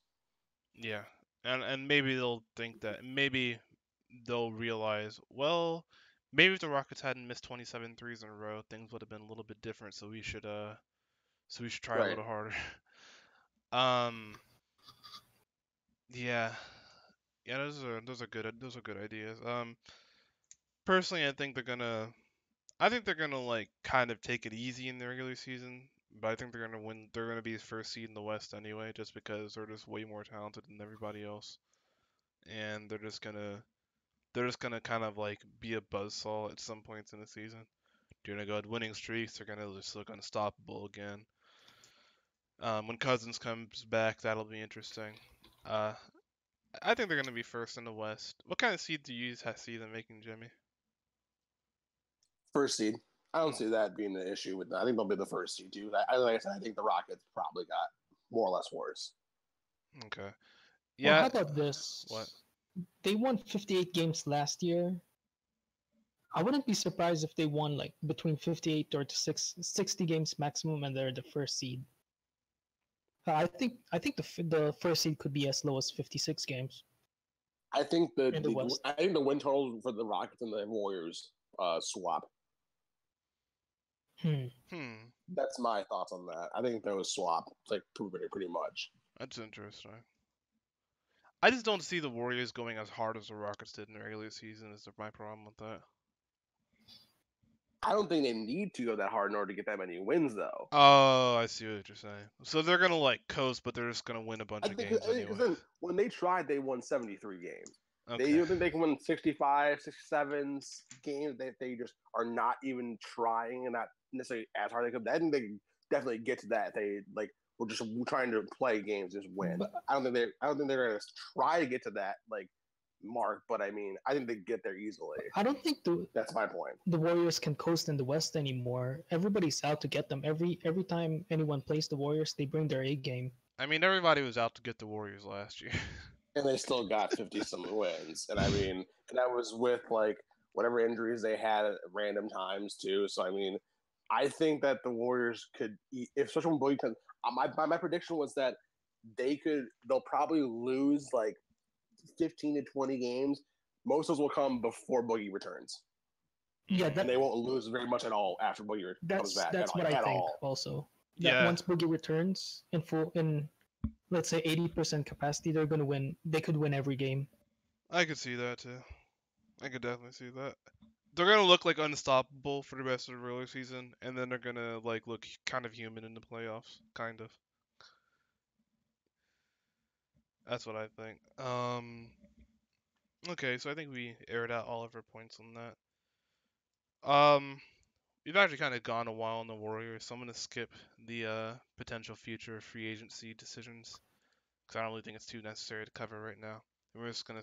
Speaker 1: Yeah, and maybe they'll think that maybe they'll realize, well, maybe if the Rockets hadn't missed 27 threes in a row, things would have been a little bit different. So we should try a
Speaker 2: Right.
Speaker 1: little harder. um, yeah, yeah, those are good ideas. Personally, I think they're gonna like kind of take it easy in the regular season, but I think they're gonna win. They're gonna be first seed in the West anyway, just because they're just way more talented than everybody else, and they're just gonna kind of like be a buzzsaw at some points in the season. During a good winning streaks, they're gonna just look unstoppable again. When Cousins comes back, that'll be interesting. Uh, I think they're gonna be first in the West. What kind of seed do you see them making, Jimmy?
Speaker 2: First seed. I don't
Speaker 1: Hmm,
Speaker 2: see that being an issue with that. I think they'll be the first seed too. Like I said, I think the Rockets probably got more or less worse.
Speaker 1: okay.
Speaker 3: Well, how
Speaker 1: Yeah.
Speaker 3: about
Speaker 1: What?
Speaker 3: this? They won 58 games last year. I wouldn't be surprised if they won like between 58 or to 60 games maximum, and they're the first seed. I think the first seed could be as low as 56 games
Speaker 2: I think
Speaker 3: in the West.
Speaker 2: the win total for the Rockets and the Warriors swap.
Speaker 3: Hmm.
Speaker 1: Hmm.
Speaker 2: That's my thoughts on that. I think those swap like pretty much.
Speaker 1: That's interesting. I just don't see the Warriors going as hard as the Rockets did in the regular season. Is my problem with that?
Speaker 2: I don't think they need to go that hard in order to get that many wins, though.
Speaker 1: Oh, I see what you're saying. So they're gonna like coast, but they're just gonna win a bunch of games
Speaker 2: I think
Speaker 1: anyway.
Speaker 2: because then when they tried, they won 73 games. They
Speaker 1: Okay.
Speaker 2: you think they can win 65, 67 games. They just are not even trying and not necessarily as hard as they could. I think they definitely get to that. They like we're just trying to play games, just win.
Speaker 3: But
Speaker 2: I don't think they're gonna try to get to that like mark, but I mean I think they get there easily.
Speaker 3: I don't think
Speaker 2: That's my point.
Speaker 3: the Warriors can coast in the West anymore. Everybody's out to get them. Every time anyone plays the Warriors, they bring their A game.
Speaker 1: I mean, everybody was out to get the Warriors last year.
Speaker 2: And they still got 50 some wins. And I mean, and that was with like whatever injuries they had at random times too. So I mean, I think that the Warriors could, if especially when Boogie comes. My prediction was that they'll probably lose like 15 to 20 games. Most of those will come before Boogie returns,
Speaker 3: Yeah,
Speaker 2: and they won't lose very much at all after Boogie comes back
Speaker 3: that's what I
Speaker 2: at
Speaker 3: think
Speaker 2: all.
Speaker 3: also. That
Speaker 1: Yeah,
Speaker 3: once Boogie returns in let's say 80% capacity, they're gonna win. They could win every game.
Speaker 1: I could see that too. I could definitely see that. They're gonna look like unstoppable for the rest of the regular season, and then they're gonna like look kind of human in the playoffs, kind of. That's what I think. Okay, so I think we aired out all of our points on that. We've actually kind of gone a while on the Warriors, so I'm gonna skip the potential future free agency decisions because I don't really think it's too necessary to cover right now. And we're just gonna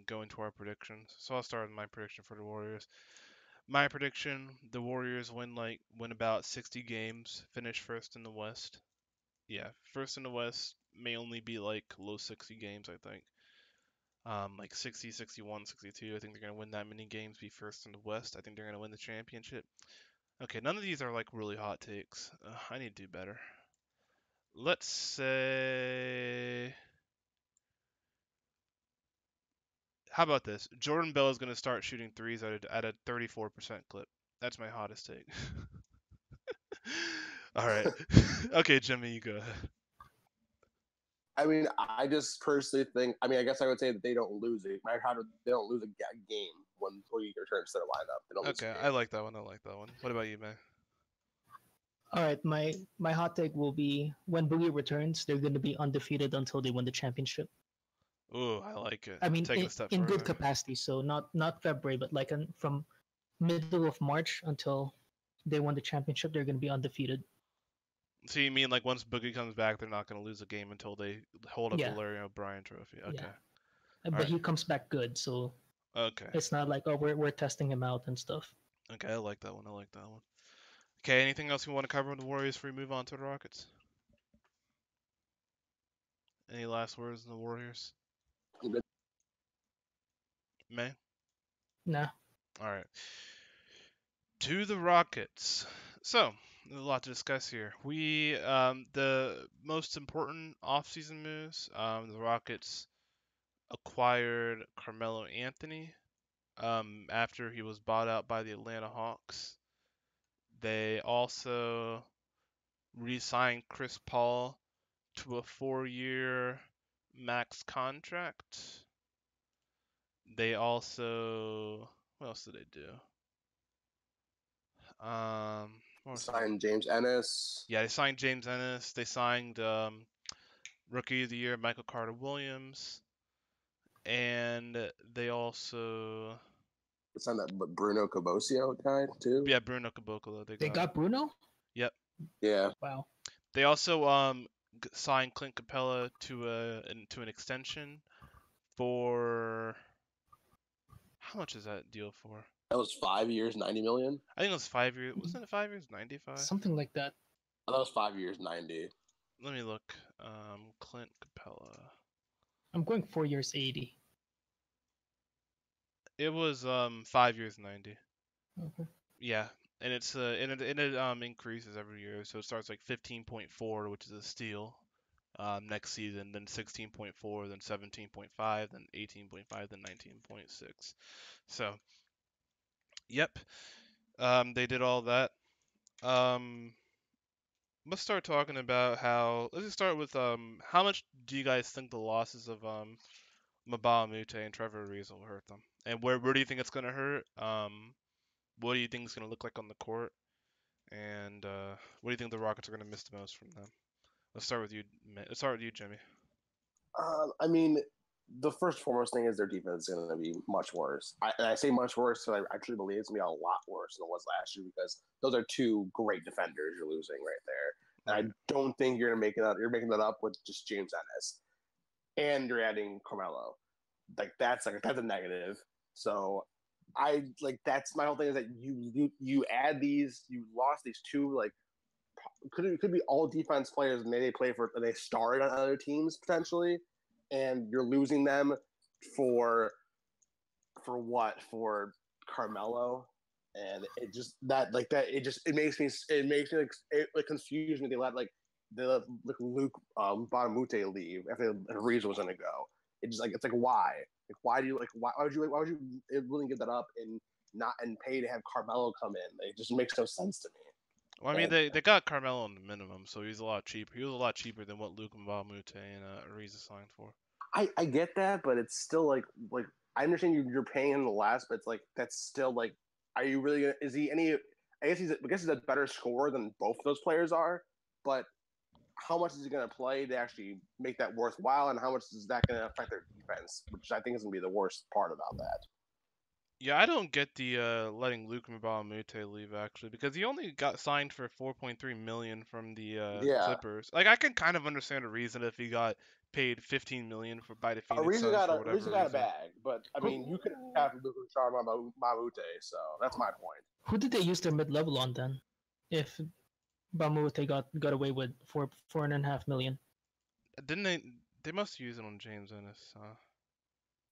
Speaker 1: go into our predictions. So I'll start with my prediction for the Warriors. My prediction: the Warriors win about 60 games, finish first in the West. Yeah, first in the West may only be like low 60 games, I think. Like 60, 61, 62. I think they're going to win that many games, be first in the West. I think they're going to win the championship. Okay, none of these are like really hot takes. I need to do better. Let's say, how about this? Jordan Bell is going to start shooting threes at a 34% clip. That's my hottest take. All right. Okay, Jimmy, you go ahead.
Speaker 2: I mean, I just personally think. I mean, I guess I would say that they don't lose it. They don't lose a game when Boogie returns to their lineup. They don't lose
Speaker 1: Okay,
Speaker 2: a game.
Speaker 1: I like that one. I like that one. What about you, man?
Speaker 3: All right, my hot take will be when Boogie returns, they're going to be undefeated until they win the championship.
Speaker 1: Ooh, I like it.
Speaker 3: I mean,
Speaker 1: Take it a step
Speaker 3: in good
Speaker 1: further.
Speaker 3: capacity. So not February, but like from middle of March until they won the championship, they're going to be undefeated.
Speaker 1: So you mean like once Boogie comes back, they're not going to lose a game until they hold up
Speaker 3: Yeah.
Speaker 1: the Larry O'Brien trophy? Okay.
Speaker 3: Yeah. But he comes back good, so
Speaker 1: Okay.
Speaker 3: it's not like, oh, we're testing him out and stuff.
Speaker 1: Okay, I like that one. I like that one. Okay, anything else you want to cover with the Warriors before we move on to the Rockets? Any last words on the Warriors? May?
Speaker 3: Nah.
Speaker 1: All right. To the Rockets. So, there's a lot to discuss here. The most important offseason moves, the Rockets acquired Carmelo Anthony after he was bought out by the Atlanta Hawks. They also re-signed Chris Paul to a 4-year max contract. They also, what else did they do?
Speaker 2: Signed James Ennis.
Speaker 1: Yeah, they signed James Ennis. They signed Rookie of the Year Michael Carter Williams, and they also
Speaker 2: Signed that Bruno Caboccio guy too.
Speaker 1: yeah, Bruno Caboclo.
Speaker 3: They got Bruno?
Speaker 1: Yep.
Speaker 2: Yeah.
Speaker 3: Wow.
Speaker 1: They also signed Clint Capella to an extension for how much is that deal for?
Speaker 2: That was 5 years, 90 million.
Speaker 1: I think it was 5 years. Wasn't it 5 years? 95?
Speaker 3: Something like that.
Speaker 2: That was 5 years, 90.
Speaker 1: Let me look. Clint Capella.
Speaker 3: I'm going 4 years, 80.
Speaker 1: It was 5 years, 90.
Speaker 3: Okay.
Speaker 1: Yeah, and it increases every year. So it starts like 15.4, which is a steal. Next season, then 16.4, then 17.5, then 18.5, then 19.6. So, yep, they did all that. Let's start talking about how. Let's just start with how much do you guys think the losses of Mbah Mute and Trevor Ariza will hurt them, and where do you think it's gonna hurt? What do you think it's gonna look like on the court, and what do you think the Rockets are gonna miss the most from them? Let's start with you. Let's start with you, Jimmy.
Speaker 2: I mean, the first foremost thing is their defense is going to be much worse. And I say much worse because I actually believe it's going to be a lot worse than it was last year because those are two great defenders you're losing right there. And I don't think you're going to make it up. You're making that up with just James Ennis, and you're adding Carmelo. That's a negative. So that's my whole thing is that you add these, you lost these two could be all defense players. Maybe they started on other teams potentially, and you're losing them for what? For Carmelo, and it just it makes me confuse me. They let Luke Bonamute leave after Ariza was going to go. It's why? Why would you willing to give that up and pay to have Carmelo come in? It just makes no sense to me.
Speaker 1: Well, I mean, they got Carmelo on the minimum, so he's a lot cheaper. He was a lot cheaper than what Luke Mbah Mute and Ariza signed for.
Speaker 2: I get that, but it's still like I understand you're paying him the last, but it's that's still are you really gonna? Is he any? I guess he's a better scorer than both of those players are, but how much is he going to play to actually make that worthwhile, and how much is that going to affect their defense, which I think is going to be the worst part about that.
Speaker 1: Yeah, I don't get the letting Luke Mbah Mute leave actually, because he only got signed for 4.3 million from the Clippers. I can kind of understand a reason if he got paid 15 million by the Phoenix Suns for whatever reason.
Speaker 2: Got a bag, but I mean, you could have Luke Mbah Mute, so that's my point.
Speaker 3: Who did they use their mid-level on then? If Bamute got away with 4.5 million.
Speaker 1: Didn't they? They must use it on James Ennis.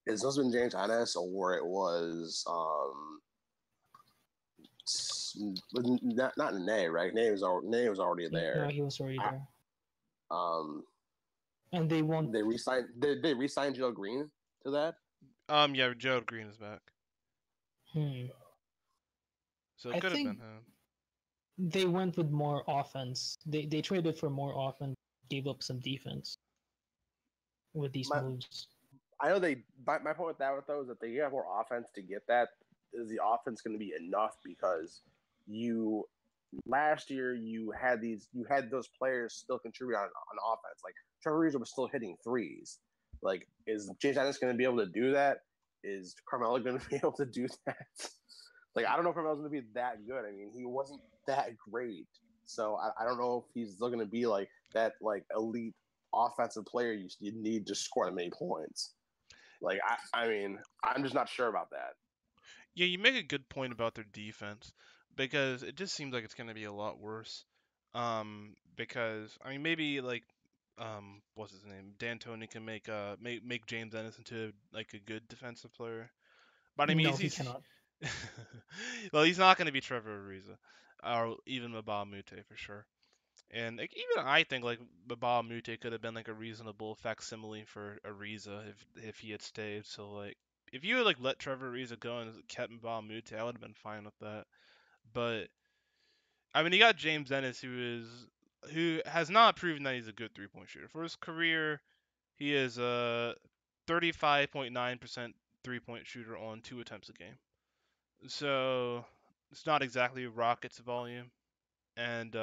Speaker 2: It's must have been James Ennis, or it was Not Nene, right? Nene was already there.
Speaker 3: No, he was already there. And they won't.
Speaker 2: They re-signed. Did they re-sign Joe Green to that?
Speaker 1: Yeah, Gerald Green is back. So it could have been him.
Speaker 3: They went with more offense. They traded for more offense, gave up some defense with these moves.
Speaker 2: I know they. My point with that though is that they have more offense to get that. Is the offense going to be enough? Because last year you had those players still contribute on offense. Like Trevor Ariza was still hitting threes. Like, is James Ennis going to be able to do that? Is Carmelo going to be able to do that? Like, I don't know if Carmelo's going to be that good. I mean, he wasn't that great. So I don't know if he's still going to be like that, like elite offensive player you need to score that many points. Like, I mean, I'm just not sure about that.
Speaker 1: Yeah, you make a good point about their defense because it just seems like it's going to be a lot worse. Because I mean, maybe like what's his name? D'Antoni can make James Ennis into like a good defensive player. But I mean,
Speaker 3: no, he cannot.
Speaker 1: Well, he's not going to be Trevor Ariza or even Mbah Moute for sure. And like, even I think like Mbah Moute could have been like a reasonable facsimile for Ariza if he had stayed. So like, if you had like let Trevor Ariza go and kept Mbah Moute, I would have been fine with that. But I mean, he got James Ennis, who has not proven that he's a good 3-point shooter. For his career, he is a 35.9% 3-point shooter on 2 attempts a game. So it's not exactly Rockets volume. And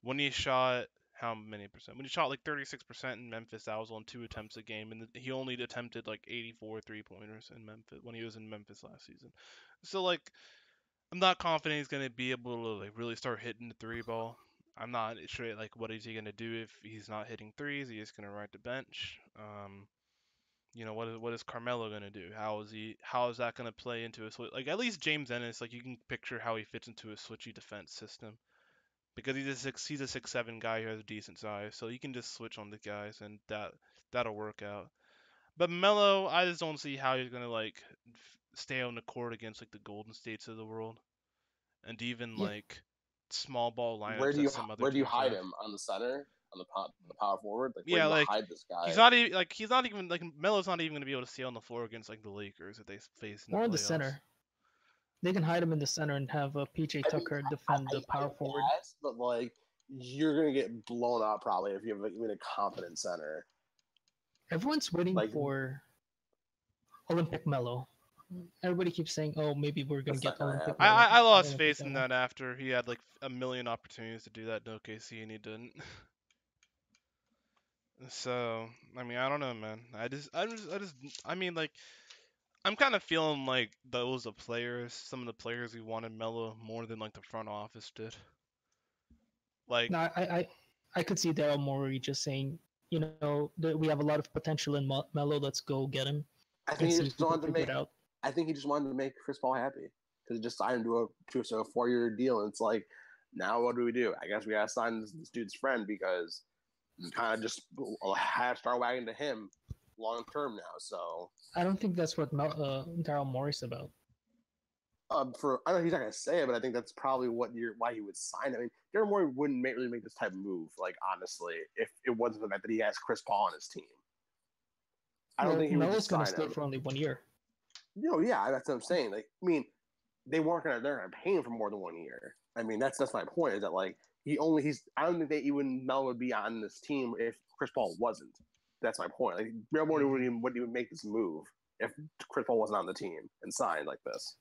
Speaker 1: when he shot how many percent? When he shot like 36% in Memphis, that was on 2 attempts a game, and he only attempted like 84 3-pointers in Memphis when he was in Memphis last season. So like, I'm not confident he's gonna be able to like really start hitting the 3 ball. I'm not sure like what is he gonna do if he's not hitting threes? He's gonna ride the bench. You know, what is Carmelo gonna do? How is that gonna play into a like at least James Ennis, like you can picture how he fits into a switchy defense system. Because he's a 6'7" guy who has a decent size, so you can just switch on the guys and that'll work out. But Melo, I just don't see how he's gonna like stay on the court against like the Golden States of the world, and even like small ball lineups that some other
Speaker 2: where do you
Speaker 1: teams
Speaker 2: hide
Speaker 1: have.
Speaker 2: him on the center, on the power forward? Like,
Speaker 1: Yeah,
Speaker 2: where do you
Speaker 1: like
Speaker 2: hide this guy?
Speaker 1: he's not even like Melo's not even gonna be able to stay on the floor against like the Lakers if they face in the
Speaker 3: Or in
Speaker 1: playoffs.
Speaker 3: the center. They can hide him in the center and have PJ Tucker defend the power forward.
Speaker 2: Guess, but like, you're gonna get blown out probably if you have even a confident center.
Speaker 3: Everyone's waiting for Olympic Melo. Everybody keeps saying, "Oh, maybe we're gonna get Olympic."
Speaker 1: I lost faith in that after he had like a million opportunities to do that in OKC and he didn't. So I mean, I don't know, man. I mean, like, I'm kind of feeling like some of the players who wanted Melo more than like the front office did. Like,
Speaker 3: no, I could see Daryl Morey just saying, you know, we have a lot of potential in Melo. Let's go get him.
Speaker 2: I think he just wanted to make Chris Paul happy because he just signed him to a 4-year deal, and it's like, now what do? I guess we gotta sign this dude's friend because we kind of just hatched our wagon to him long term now. So
Speaker 3: I don't think that's what Daryl Morey's about.
Speaker 2: I know he's not gonna say it, but I think that's probably why he would sign. I mean, Daryl Morey wouldn't really make this type of move, like honestly, if it wasn't the fact that he has Chris Paul on his team. I don't think he
Speaker 3: Melo's gonna stay for only 1 year.
Speaker 2: Yeah, that's what I'm saying. Like, I mean, they're gonna pay him for more than 1 year. I mean, that's my point. Is that like I don't think that even Melo would be on this team if Chris Paul wasn't. That's my point. Like, Daryl Morey wouldn't even make this move if Chris Paul wasn't on the team and signed like this.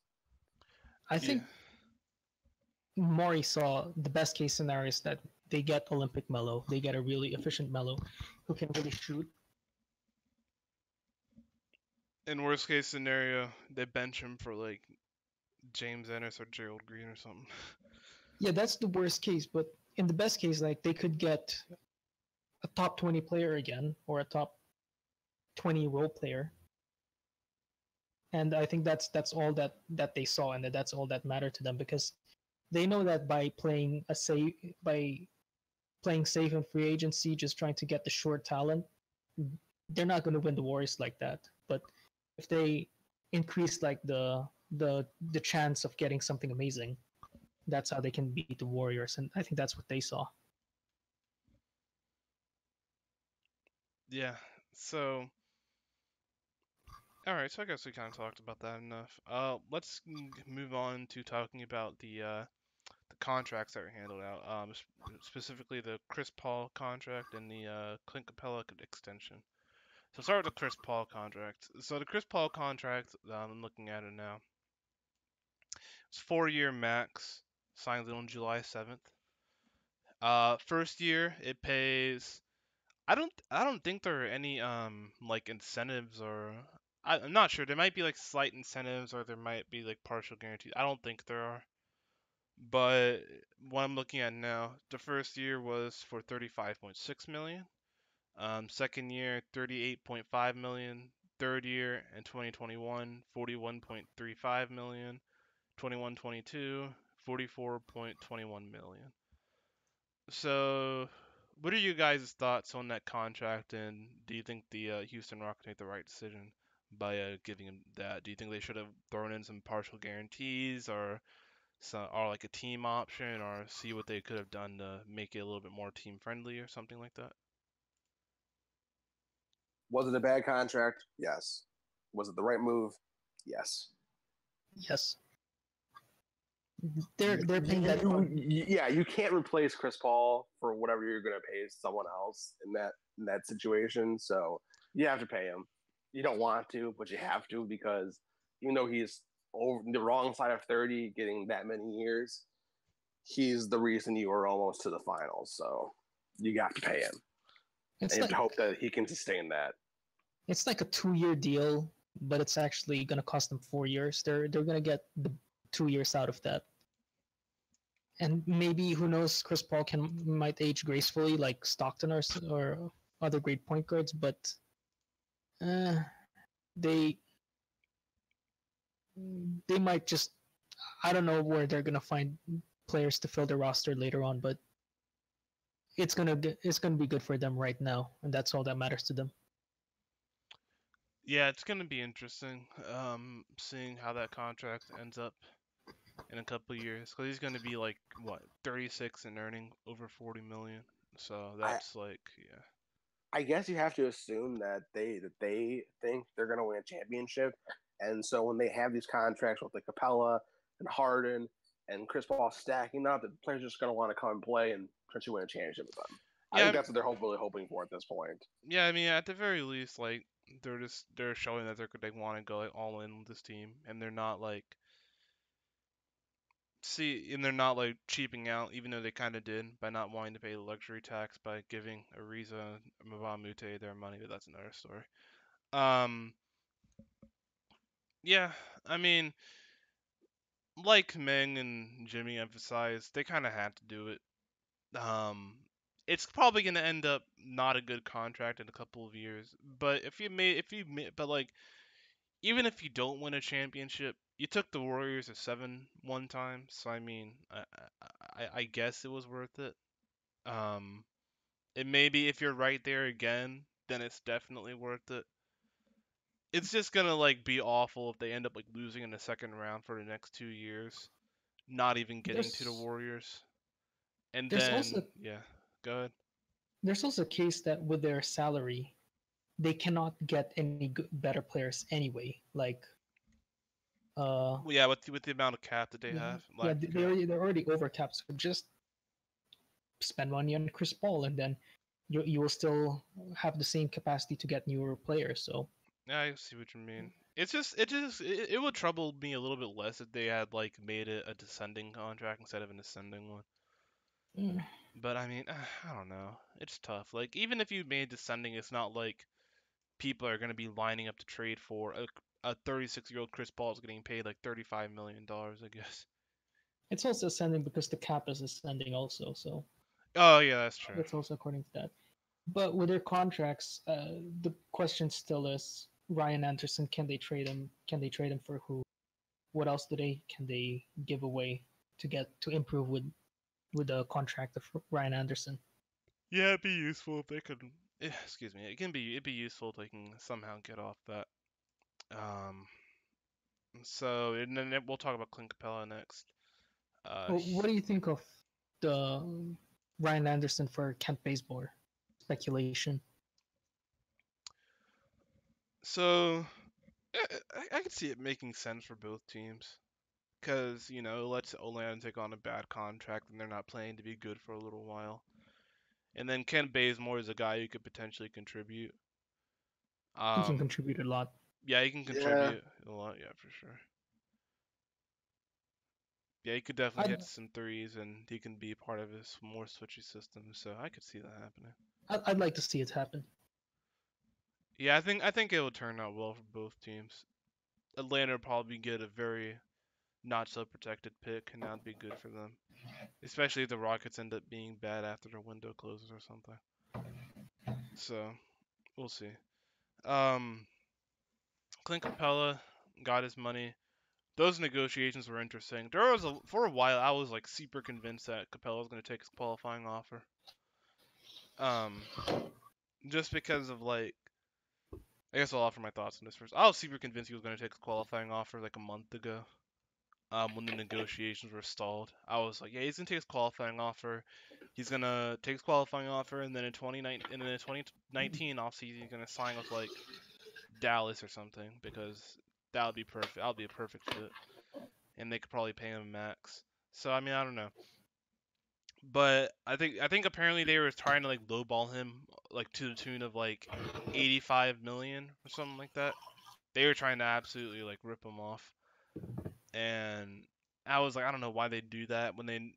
Speaker 3: I think Morey saw the best case scenario is that they get Olympic Melo. They get a really efficient Melo who can really shoot.
Speaker 1: In worst case scenario, they bench him for like James Ennis or Gerald Green or something.
Speaker 3: Yeah, that's the worst case. But in the best case, like they could get a top 20 player again or a top 20 role player. And I think that's all that they saw, and that's all that mattered to them because they know that by playing safe in free agency, just trying to get the short talent, they're not going to win the Warriors like that. But if they increase like the the chance of getting something amazing. That's how they can beat the Warriors, and I think that's what they saw.
Speaker 1: Yeah. So, all right. So I guess we kind of talked about that enough. Let's move on to talking about the contracts that were handled out. Specifically the Chris Paul contract and the Clint Capella extension. So start with the Chris Paul contract. So the Chris Paul contract, I'm looking at it now. It's 4-year max, signed on July 7th. First year it pays. I don't think there are any like incentives or I'm not sure. There might be like slight incentives or there might be like partial guarantees. I don't think there are. But what I'm looking at now, the first year was for 35.6 million. Second year, 38.5 million. Third year in 2021, 41.35 million. 21-22, 44.21 million. So, what are you guys' thoughts on that contract, and do you think the Houston Rockets made the right decision by giving him that? Do you think they should have thrown in some partial guarantees, or like a team option, or see what they could have done to make it a little bit more team friendly or something like that?
Speaker 2: Was it a bad contract? Yes. Was it the right move? Yes.
Speaker 3: Yes, they're paying that.
Speaker 2: You can't replace Chris Paul for whatever you're going to pay someone else in that situation. So you have to pay him. You don't want to, but you have to, because even though he's over the wrong side of 30, getting that many years, he's the reason you were almost to the finals. So you got to pay him, and
Speaker 3: It's
Speaker 2: you have
Speaker 3: like
Speaker 2: to hope that he can sustain that.
Speaker 3: it's like a 2-year deal, but it's actually gonna cost them 4 years. They're gonna get the 2 years out of that, and maybe who knows? Chris Paul might age gracefully like Stockton or other great point guards, but uh, they they might just, I don't know where they're gonna find players to fill their roster later on, but it's gonna be good for them right now, and that's all that matters to them.
Speaker 1: Yeah, it's gonna be interesting, seeing how that contract ends up in a couple of years, because he's gonna be like what 36 and earning over 40 million. So
Speaker 2: I
Speaker 1: that's like, yeah.
Speaker 2: I guess you have to assume that they think they're going to win a championship, and so when they have these contracts with the Capella and Harden and Chris Paul stacking up, the players are just going to want to come and play and potentially win a championship with them. I
Speaker 1: Yeah,
Speaker 2: think that's what they're really hoping for at this point.
Speaker 1: yeah. I mean, at the very least, like they're showing that they want to go like all in with this team, and they're not like cheaping out, even though they kind of did by not wanting to pay the luxury tax by giving Ariza and Mabamute their money, but that's another story. Um, yeah, I mean, like Meng and Jimmy emphasized, they kind of had to do it. Um, it's probably gonna end up not a good contract in a couple of years, but but like even if you don't win a championship, you took the Warriors to 7 one time, so I mean, I guess it was worth it. Um, and maybe if you're right there again, then it's definitely worth it. It's just gonna like be awful if they end up like losing in the second round for the next 2 years, not even getting to the
Speaker 3: There's
Speaker 1: Warriors, and
Speaker 3: there's
Speaker 1: then
Speaker 3: also
Speaker 1: yeah, go ahead.
Speaker 3: there's also a case that with their salary, they cannot get any better players anyway. Like
Speaker 1: Well, yeah, with the amount of cap that they
Speaker 3: yeah,
Speaker 1: have,
Speaker 3: yeah,
Speaker 1: lack of cap.
Speaker 3: they're already overcapped. So just spend money on Chris Paul, and then you will still have the same capacity to get newer players. So
Speaker 1: Yeah, I see what you mean. It would trouble me a little bit less if they had like made it a descending contract instead of an ascending one.
Speaker 3: mm,
Speaker 1: But I mean, I don't know. It's tough. Like even if you made descending, it's not like people are gonna be lining up to trade for a 36-year-old Chris Paul is getting paid like $35 million, I guess.
Speaker 3: it's also ascending because the cap is ascending also. So
Speaker 1: Oh yeah, that's true.
Speaker 3: that's also according to that. But with their contracts, the question still is Ryan Anderson. Can they trade him? Can they trade him for who? What else can they give away to get to improve with the contract of Ryan Anderson?
Speaker 1: Yeah, it'd be useful if they could. Excuse me. It'd be useful if they can somehow get off that. Um, So, and then we'll talk about Clint Capella next.
Speaker 3: What do you think of the Ryan Anderson for Kent Bazemore speculation?
Speaker 1: So, I could see it making sense for both teams. Because, it lets Olan take on a bad contract and they're not playing to be good for a little while. And then Ken Bazemore is a guy who could potentially contribute.
Speaker 3: He can contribute a lot.
Speaker 1: Yeah, he can
Speaker 2: Yeah.
Speaker 1: contribute a lot, yeah, for sure. Yeah, he could definitely hit some threes and he can be part of his more switchy system, so I could see that happening.
Speaker 3: I'd like to see it happen.
Speaker 1: Yeah, I think it will turn out well for both teams. Atlanta will probably get a very not so protected pick, and that'd be good for them. Especially if the Rockets end up being bad after their window closes or something. So we'll see. Um, Clint Capella got his money. Those negotiations were interesting. For a while I was like super convinced that Capella was going to take his qualifying offer. Um, just because of like, I guess I'll offer my thoughts on this first. I was super convinced he was going to take his qualifying offer like a month ago. When the negotiations were stalled, I was like, yeah, he's gonna take his qualifying offer. He's gonna take his qualifying offer, and then in 2019 offseason, he's gonna sign with like Dallas or something because that would be perfect. That would be a perfect fit, and they could probably pay him max. So I mean, I don't know, but I think apparently they were trying to like lowball him like to the tune of like 85 million or something like that. They were trying to absolutely like rip him off, and I was like, I don't know why they do that when they.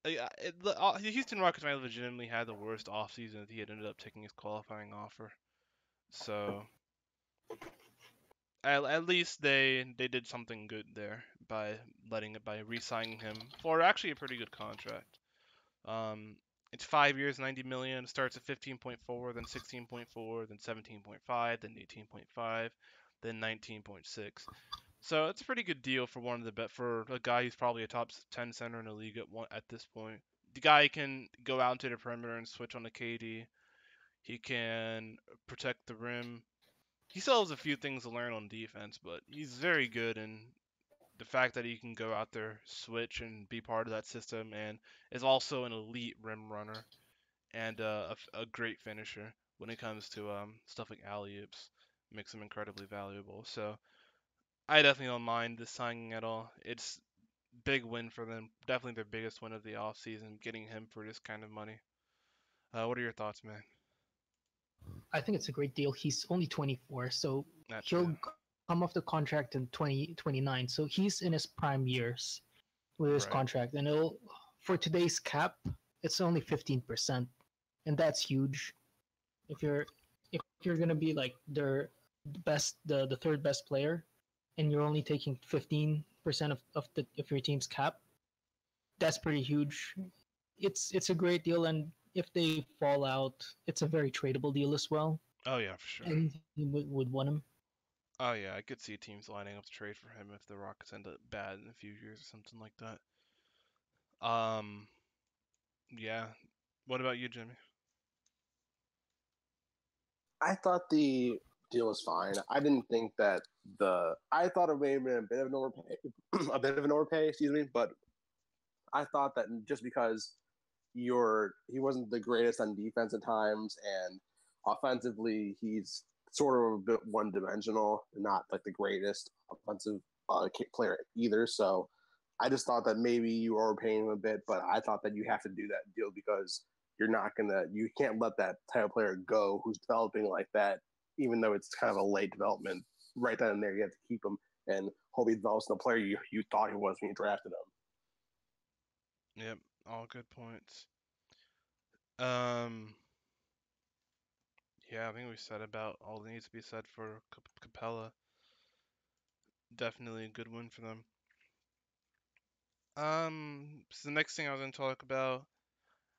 Speaker 1: The Houston Rockets might have legitimately had the worst offseason if he had ended up taking his qualifying offer. So at least they did something good there by re-signing him for actually a pretty good contract. Um, it's 5 years, 90 million. Starts at 15.4, then 16.4, then 17.5, then 18.5, then 19.6. So it's a pretty good deal for one of the for a guy who's probably a top 10 center in the league at this point. The guy can go out into the perimeter and switch on the KD. He can protect the rim. He still has a few things to learn on defense, but he's very good. And the fact that he can go out there, switch, and be part of that system, and is also an elite rim runner and a great finisher when it comes to stuff like alley oops, makes him incredibly valuable. So I definitely don't mind this signing at all. It's big win for them. Definitely their biggest win of the offseason, getting him for this kind of money. What are your thoughts, man?
Speaker 3: I think it's a great deal. He's only 24, so
Speaker 1: That too.
Speaker 3: he'll come off the contract in 2029. So he's in his prime years with his
Speaker 1: Right.
Speaker 3: contract, and it'll for today's cap, it's only 15%, and that's huge. If you're gonna be like their best, the third best player, and you're only taking 15% of your team's cap, that's pretty huge. It's a great deal, and if they fall out, it's a very tradable deal as well.
Speaker 1: Oh yeah, for sure.
Speaker 3: And he would want him.
Speaker 1: Oh yeah, I could see teams lining up to trade for him if the Rockets end up bad in a few years or something like that. Yeah. What about you, Jimmy?
Speaker 2: I thought the deal was fine. I didn't think that I thought it may have been a bit of an overpay, a bit of an overpay, excuse me. But I thought that just because he wasn't the greatest on defense at times, and offensively he's sort of a bit one dimensional, not like the greatest offensive player either. So I just thought that maybe you were overpaying him a bit, but I thought that you have to do that deal because you can't let that type of player go who's developing like that, even though it's kind of a late development. Right then and there, you have to keep him and hope he develops the player you thought he was when you drafted him.
Speaker 1: Yep, all good points. Um, yeah, I think we said about all that needs to be said for Capella. Definitely a good win for them. So the next thing I was going to talk about,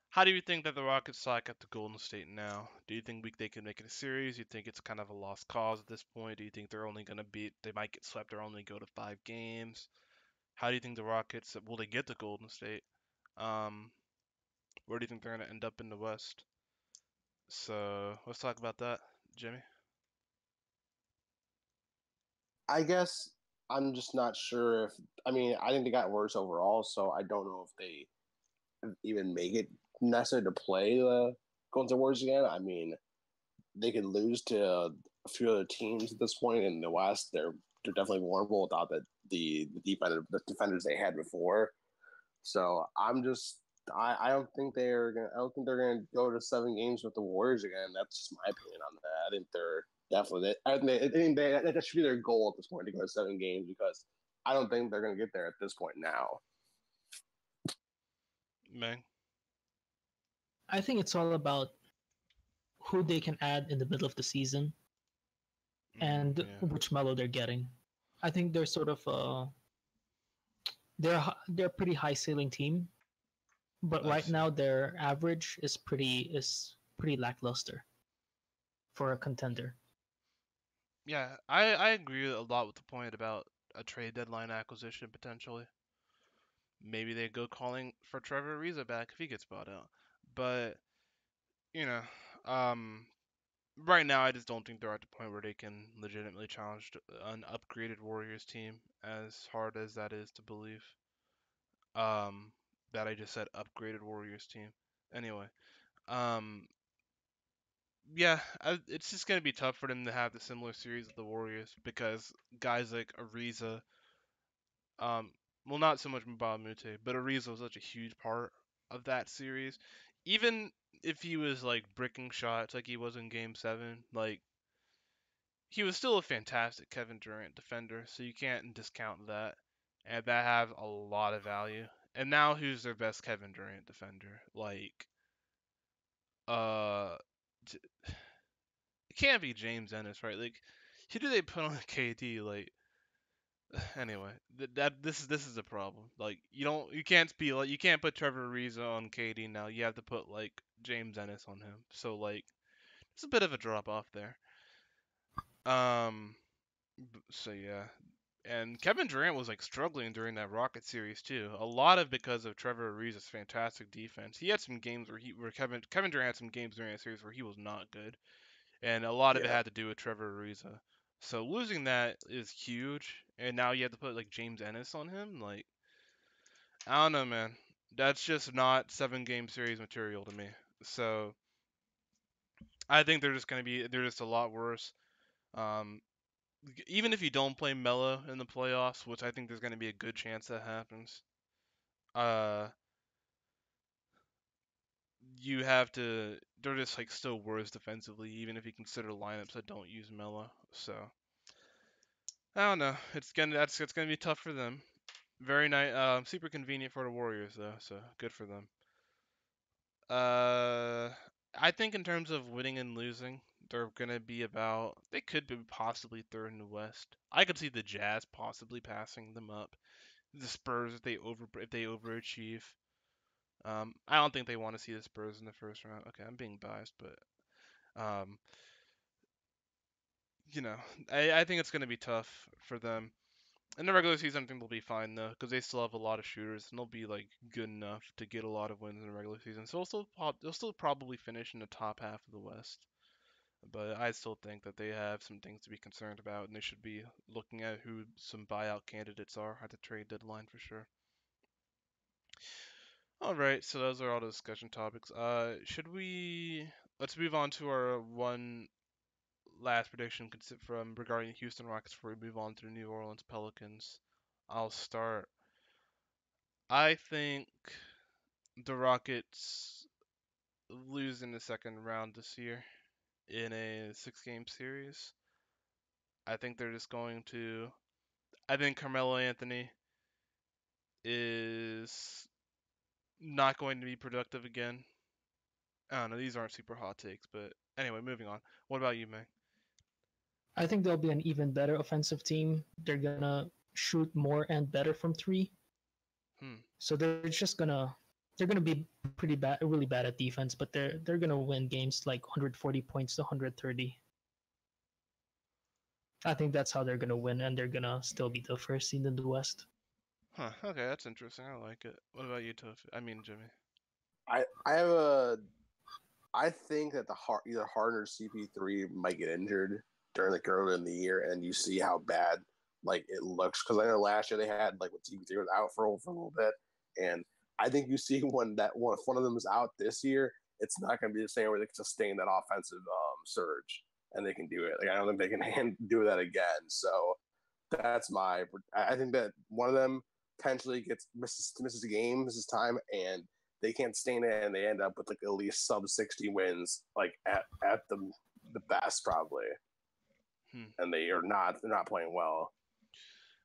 Speaker 1: how do you think that the Rockets suck at the Golden State now? Do you think they can make it a series? Do you think it's kind of a lost cause at this point? Do you think they're only going to they might get swept or only go to 5 games? How do you think the Rockets, will they get to Golden State? Um, where do you think they're going to end up in the West? So let's talk about that, Jimmy.
Speaker 2: I guess I'm just not sure if. I mean, I think they got worse overall, so I don't know if they even make it necessary to play the Golden State Warriors again. I mean, they could lose to a few other teams at this point in the West. They're definitely vulnerable without the defenders they had before. So I don't think they're gonna go to 7 games with the Warriors again. That's just my opinion on that. I think they're definitely. I think that should be their goal at this point to go to 7 games because I don't think they're gonna get there at this point now.
Speaker 1: Mang.
Speaker 3: I think it's all about who they can add in the middle of the season and
Speaker 1: Yeah.
Speaker 3: which Melo they're getting. I think they're sort of they're a pretty high ceiling team, but
Speaker 1: I
Speaker 3: right
Speaker 1: see.
Speaker 3: now their average is pretty lackluster for a contender.
Speaker 1: Yeah, I agree a lot with the point about a trade deadline acquisition potentially. Maybe they go calling for Trevor Ariza back if he gets bought out. But, you know, um, right now I just don't think they're at the point where they can legitimately challenge an upgraded Warriors team, as hard as that is to believe. Um, that I just said upgraded Warriors team. Anyway, um, yeah, it's just gonna be tough for them to have the similar series of the Warriors because guys like Ariza, um, well, not so much Mbah Mute, but Ariza was such a huge part of that series. Even if he was like bricking shots like he was in Game 7, like he was still a fantastic Kevin Durant defender, so you can't discount that. And that has a lot of value. And now who's their best Kevin Durant defender? Like, uh, it can't be James Ennis, right? Like, who do they put on KD? Like, anyway, this is a problem. Like, you can't put Trevor Ariza on KD now. You have to put like James Ennis on him. So like, it's a bit of a drop off there. Um, so yeah, and Kevin Durant was like struggling during that Rocket series too. A lot of because of Trevor Ariza's fantastic defense. He had some games where Kevin Durant had some games during that series where he was not good, and a lot of it
Speaker 2: Yeah,
Speaker 1: had to do with Trevor Ariza. So losing that is huge, and now you have to put like James Ennis on him. Like, I don't know, man. That's just not 7 game series material to me. So I think they're just a lot worse. Um, Even if you don't play Melo in the playoffs, which I think there's gonna be a good chance that happens, uh, you have to. They're just like still worse defensively, even if you consider lineups that don't use Melo. So I don't know. It's gonna be tough for them. Very nice, super convenient for the Warriors though. So good for them. Uh, I think in terms of winning and losing, they're gonna be about. They could be possibly third in the West. I could see the Jazz possibly passing them up. The Spurs if they overachieve. I don't think they want to see the Spurs in the first round. Okay, I'm being biased, but um, you know, I think it's gonna be tough for them. In the regular season, I think they'll be fine though, because they still have a lot of shooters, and they'll be like good enough to get a lot of wins in the regular season. So they'll still probably finish in the top half of the West. But I still think that they have some things to be concerned about, and they should be looking at who some buyout candidates are at the trade deadline for sure. All right, so those are all the discussion topics. Let's move on to our one last prediction from regarding the Houston Rockets before we move on to the New Orleans Pelicans. I'll start. I think the Rockets lose in the second round this year in a 6 game series. I think they're just going to. I think Carmelo Anthony is not going to be productive again. I don't know. These aren't super hot takes, but anyway, moving on. What about you, May?
Speaker 3: I think they'll be an even better offensive team. They're gonna shoot more and better from three.
Speaker 1: Hmm.
Speaker 3: So they're gonna be pretty bad, really bad at defense, but they're gonna win games like 140 points to 130. I think that's how they're gonna win, and they're gonna still be the first seed in the West.
Speaker 1: Huh. Okay, that's interesting. I like it. What about you, Tofu? I mean, Jimmy.
Speaker 2: I have a. I think that either Harden or CP3 might get injured during early in the year, and you see how bad like it looks. Because I know last year they had like what CP3 was out for a little bit, and I think you see if one of them is out this year, it's not going to be the same where they can sustain that offensive surge and they can do it. Like I don't think they can do that again. So that's my. I think that one of them potentially misses a game, misses time, and they can't sustain it, and they end up with like at least sub 60 wins, like at the best probably, and they're not playing well.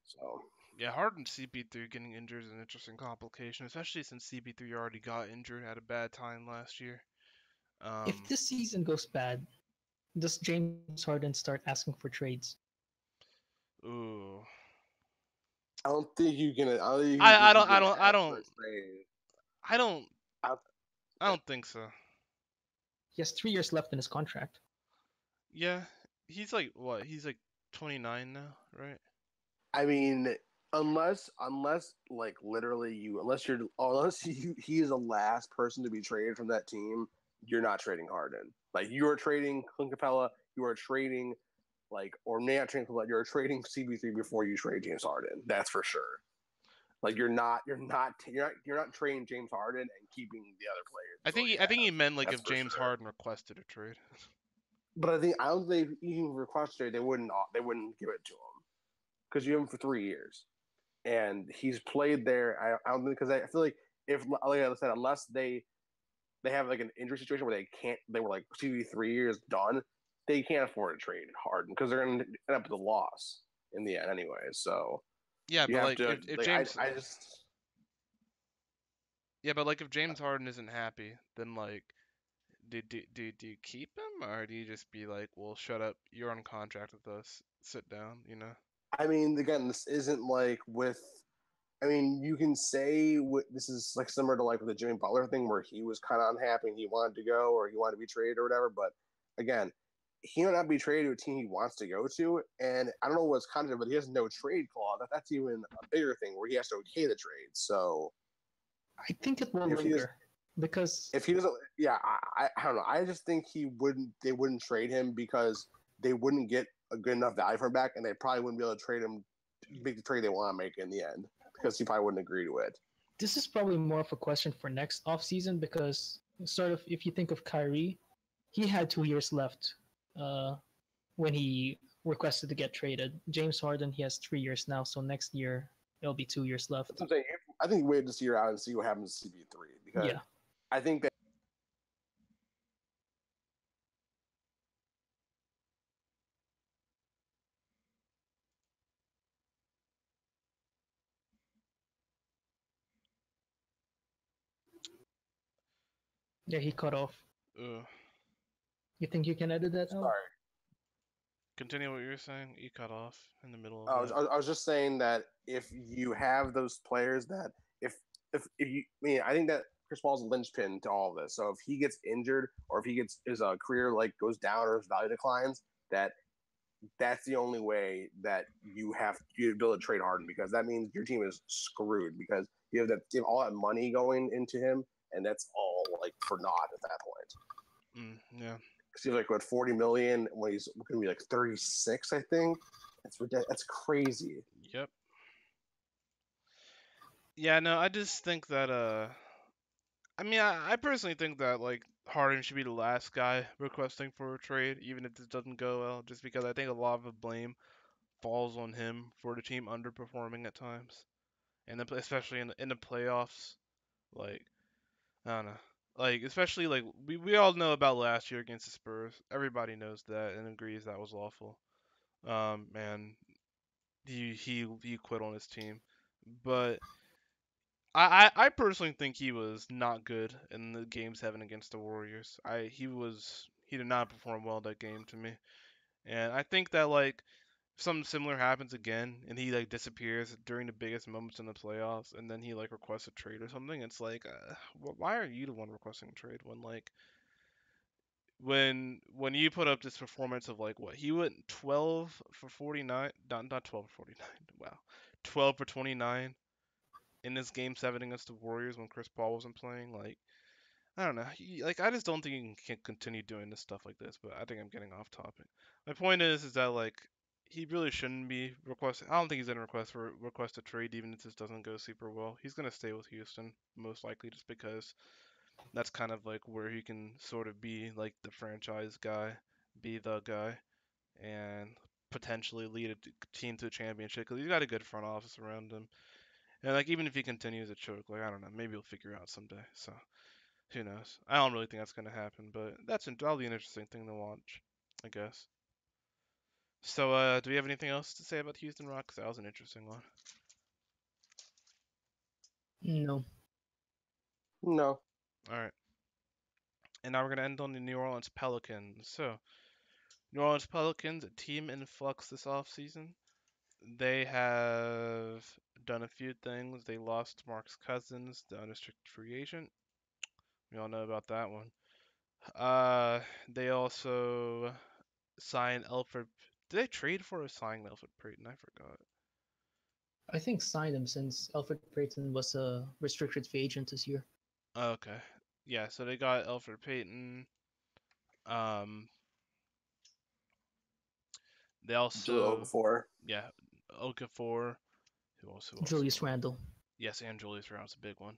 Speaker 2: So
Speaker 1: yeah, Harden CP3 getting injured is an interesting complication, especially since CP3 already got injured at a bad time last year.
Speaker 3: If this season goes bad, does James Harden start asking for trades?
Speaker 1: Ooh.
Speaker 2: I don't think you can. I don't think
Speaker 1: I
Speaker 2: you
Speaker 1: don't I
Speaker 2: can
Speaker 1: don't I
Speaker 2: ask for
Speaker 1: don't
Speaker 2: a trade.
Speaker 1: I don't
Speaker 2: I,
Speaker 1: I don't think so.
Speaker 3: He has 3 years left in his contract.
Speaker 1: Yeah, he's like what? He's like 29 now, right?
Speaker 2: I mean, unless like literally he is the last person to be traded from that team, you're not trading Harden. Like you are trading Clint Capella, you are trading or not trading Capella, you're trading CB3 before you trade James Harden. That's for sure. Like you're not trading James Harden and keeping the other players.
Speaker 1: I think he meant like
Speaker 2: That's
Speaker 1: if
Speaker 2: for
Speaker 1: James
Speaker 2: sure.
Speaker 1: Harden requested a trade.
Speaker 2: But I don't think even requested they wouldn't give it to him because you have him for 3 years. And he's played there. I don't think because I feel like if like I said, unless they have like an injury situation where they were like CV 3 years done, they can't afford to trade Harden because they're going to end up with a loss in the end anyway. So
Speaker 1: Yeah,
Speaker 2: you
Speaker 1: but
Speaker 2: have
Speaker 1: like
Speaker 2: to.
Speaker 1: if
Speaker 2: Like,
Speaker 1: James
Speaker 2: I just.
Speaker 1: yeah, but like if James Harden isn't happy, then like do you keep him or do you just be like, well, shut up, you're on contract with us, sit down, you know?
Speaker 2: I mean, again, this isn't like with. I mean, you can say this is like similar to like with the Jimmy Butler thing where he was kind of unhappy and he wanted to go or he wanted to be traded or whatever. But again, he might not be traded to a team he wants to go to. And I don't know what's content, but he has no trade clause. That's even a bigger thing where he has to okay the trade. So
Speaker 3: I think it will
Speaker 2: if he
Speaker 3: linger because
Speaker 2: if he doesn't, yeah, I don't know. I just think they wouldn't trade him because they wouldn't get a good enough value for him back, and they probably wouldn't be able to trade him, make the trade they want to make in the end because he probably wouldn't agree to it.
Speaker 3: this is probably more of a question for next offseason because sort of if you think of Kyrie, he had 2 years left when he requested to get traded. James Harden, he has 3 years now, so next year it'll be 2 years left.
Speaker 2: That's what I'm saying. I think wait this year out and see what happens to CB3 because
Speaker 3: Yeah.
Speaker 2: I think that.
Speaker 3: Yeah, he cut off.
Speaker 1: Ugh.
Speaker 3: You think you can edit that out?
Speaker 2: Sorry.
Speaker 1: Continue what you were saying. You cut off in the middle
Speaker 2: I
Speaker 1: of
Speaker 2: was,
Speaker 1: that.
Speaker 2: I was just saying that if you have those players that if you, I mean, I think that Chris Paul's a linchpin to all of this. So if he gets injured or if he gets his career like goes down or his value declines, that's the only way that you build a trade Harden because that means your team is screwed because you have all that money going into him and that's all like for naught at that point.
Speaker 1: Yeah.
Speaker 2: He's like what 40 million when he's going to be like 36, I think. That's crazy.
Speaker 1: Yep. Yeah, no, I just think that I mean, I personally think that like Harden should be the last guy requesting for a trade, even if this doesn't go well, just because I think a lot of the blame falls on him for the team underperforming at times, and especially in the playoffs. Like I don't know, like especially like we all know about last year against the Spurs. Everybody knows that and agrees that was awful. And he quit on his team, but I personally think he was not good in the game 7 against the Warriors. He did not perform well that game to me. And I think that like if something similar happens again and he like disappears during the biggest moments in the playoffs and then he like requests a trade or something, it's like why are you the one requesting a trade when like when you put up this performance of like what he went 12 for 49, not 12 for 49, wow, 12 for 29 in this game 7 against the Warriors when Chris Paul wasn't playing. Like, I don't know. Like, I just don't think he can continue doing this stuff like this. But I think I'm getting off topic. My point is that like he really shouldn't be requesting. I don't think he's gonna request a trade even if this doesn't go super well. He's gonna stay with Houston most likely just because that's kind of like where he can sort of be like the franchise guy, be the guy, and potentially lead a team to a championship because he's got a good front office around him. And like even if he continues to choke, like I don't know, maybe he'll figure it out someday. So who knows? I don't really think that's gonna happen, but that'll be an interesting thing to watch, I guess. So do we have anything else to say about Houston Rockets? That was an interesting one.
Speaker 3: No.
Speaker 2: No.
Speaker 1: All right, and now we're gonna end on the New Orleans Pelicans. So New Orleans Pelicans, a team in flux this offseason. They have done a few things. They lost Marcus Cousins, the unrestricted free agent. We all know about that one. They also signed Alfred. Did they trade for or sign Alfred Payton? I forgot.
Speaker 3: I think signed him since Alfred Payton was a restricted free agent this year.
Speaker 1: Okay. Yeah, so they got Alfred Payton. Um, they
Speaker 2: Joe
Speaker 1: also,
Speaker 2: before.
Speaker 1: yeah, Okafor. Who else?
Speaker 3: Julius Randle.
Speaker 1: Yes, and Julius Randle's a big one.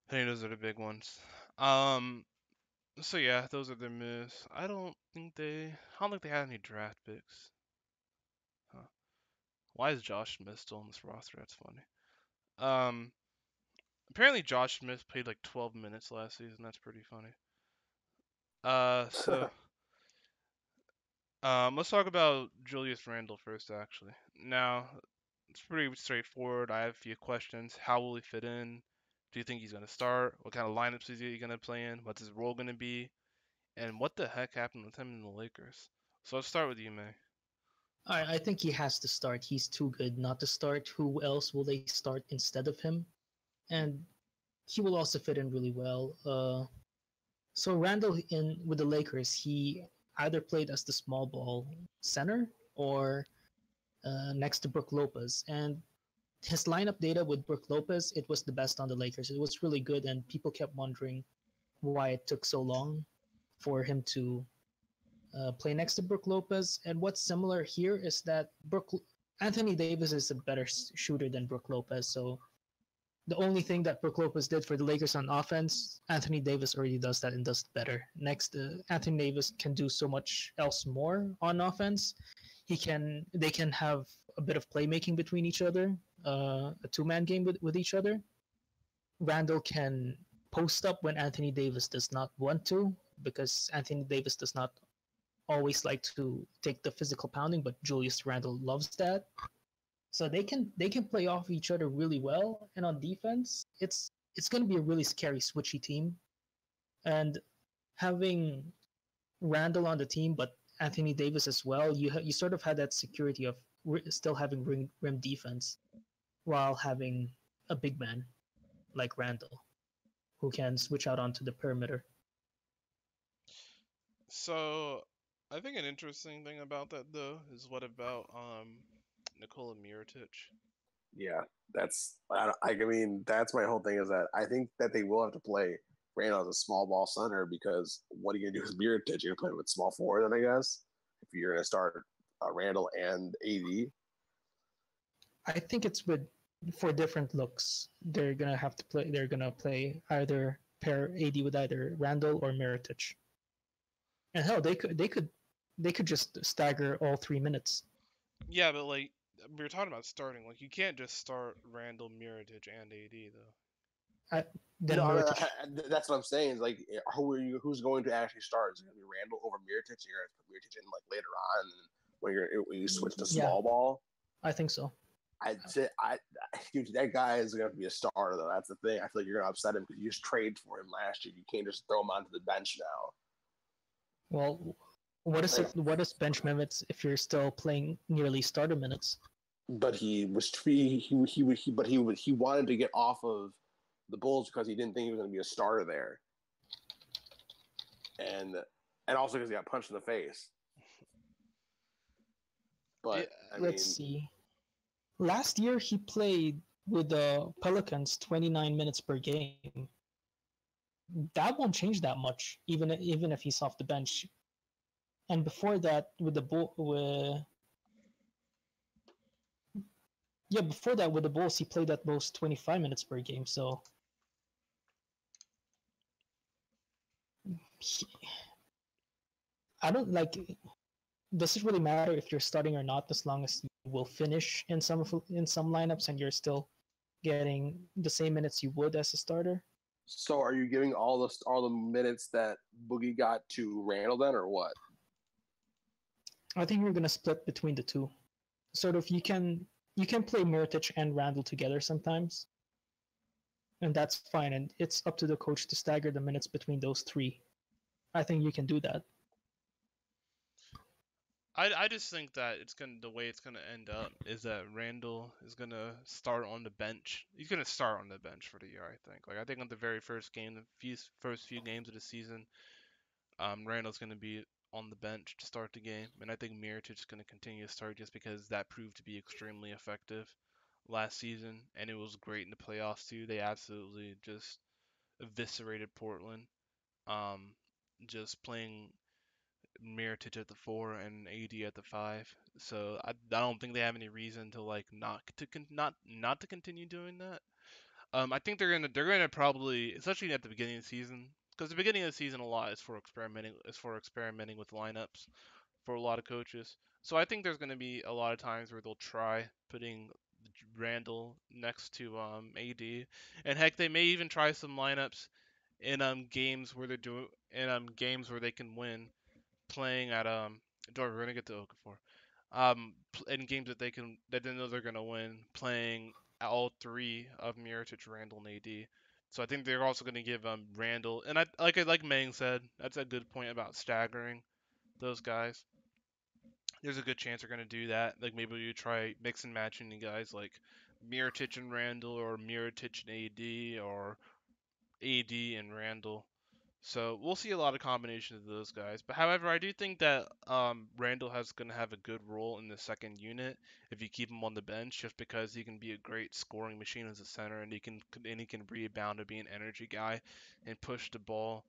Speaker 1: I think those are the big ones. Um, so yeah, those are their moves. I don't think they had any draft picks. Huh. Why is Josh Smith still on this roster? That's funny. Um, apparently Josh Smith played like 12 minutes last season. That's pretty funny. So let's talk about Julius Randle first, actually. Now, it's pretty straightforward. I have a few questions. How will he fit in? Do you think he's going to start? What kind of lineups is he going to play in? What's his role going to be? And what the heck happened with him in the Lakers? So let's start with you, May.
Speaker 3: I think he has to start. He's too good not to start. Who else will they start instead of him? And he will also fit in really well. So Randall in with the Lakers, he either played as the small ball center or next to Brook Lopez. And his lineup data with Brook Lopez, it was the best on the Lakers. It was really good, and people kept wondering why it took so long for him to play next to Brook Lopez. And what's similar here is that Anthony Davis is a better shooter than Brook Lopez. So the only thing that Brook Lopez did for the Lakers on offense, Anthony Davis already does that and does it better. Next, Anthony Davis can do so much else more on offense. They can have a bit of playmaking between each other, a two-man game with each other. Randall can post up when Anthony Davis does not want to, because Anthony Davis does not always like to take the physical pounding, but Julius Randle loves that. So they can play off each other really well. And on defense, it's going to be a really scary switchy team. And having Randle on the team, but Anthony Davis as well, you sort of had that security of still having rim defense while having a big man like Randle who can switch out onto the perimeter.
Speaker 1: So I think an interesting thing about that though is what about Nikola Mirotic?
Speaker 2: Yeah, I mean that's my whole thing is that I think that they will have to play Randall as a small ball center because what are you gonna do with Mirotic? You're gonna play with small forward, then I guess if you're gonna start Randall and AD.
Speaker 3: I think it's for different looks. They're gonna have to play. They're gonna play either pair AD with either Randall or Mirotic. And hell, they could just stagger all 3 minutes.
Speaker 1: Yeah, but like we were talking about starting, like you can't just start Randall, Mirotic, and AD though.
Speaker 3: Then
Speaker 2: No,
Speaker 3: Mirotic.
Speaker 2: that's what I'm saying. Is like who's going to actually start? Is it gonna be Randall over Mirotic? You're gonna put Mirotic in like later on when you switch to small ball.
Speaker 3: I think so.
Speaker 2: Dude, that guy is going to be a star, though. That's the thing. I feel like you're going to upset him because you just traded for him last year. You can't just throw him onto the bench now.
Speaker 3: Well, what is bench minutes if you're still playing nearly starter minutes?
Speaker 2: But he wanted to get off of the Bulls because he didn't think he was going to be a starter there, and also because he got punched in the face. But
Speaker 1: Yeah,
Speaker 3: let's see. Last year he played with the Pelicans 29 minutes per game. That won't change that much, even if he's off the bench. And before that, with the before that with the Bulls, he played at most 25 minutes per game. So he, I don't like. Does it really matter if you're starting or not, as long as you will finish in some lineups and you're still getting the same minutes you would as a starter?
Speaker 2: So are you giving all the minutes that Boogie got to Randall then, or what?
Speaker 3: I think we're gonna split between the two. Sort of, you can play Mirotic and Randall together sometimes, and that's fine. And it's up to the coach to stagger the minutes between those three. I think you can do that.
Speaker 1: I just think that the way it's gonna end up is that Randall is gonna start on the bench. He's gonna start on the bench for the year, I think. Like I think on the very first game, first few games of the season, Randall's gonna be on the bench to start the game, and I think Mirotic is gonna continue to start just because that proved to be extremely effective last season, and it was great in the playoffs too. They absolutely just eviscerated Portland. Um, just playing Mirotic at the 4 and AD at the 5. So I don't think they have any reason to like not to continue doing that. I think they're gonna probably, especially at the beginning of the season, because the beginning of the season a lot is for experimenting with lineups for a lot of coaches. So I think there's gonna be a lot of times where they'll try putting Randall next to AD, and heck, they may even try some lineups in games where they're doing in games where they can win playing at we're gonna get to Okafor. In games that they know they're gonna win, playing all three of Mirotic, Randall, and AD. So I think they're also gonna give Randall, and like Mang said, that's a good point about staggering those guys. There's a good chance they're gonna do that. Like maybe you try mix and matching the guys like Mirotic and Randall, or Mirotic and AD, or AD and Randall. So we'll see a lot of combinations of those guys. But however, I do think that Randall has going to have a good role in the second unit if you keep him on the bench, just because he can be a great scoring machine as a center, and he can rebound and be an energy guy and push the ball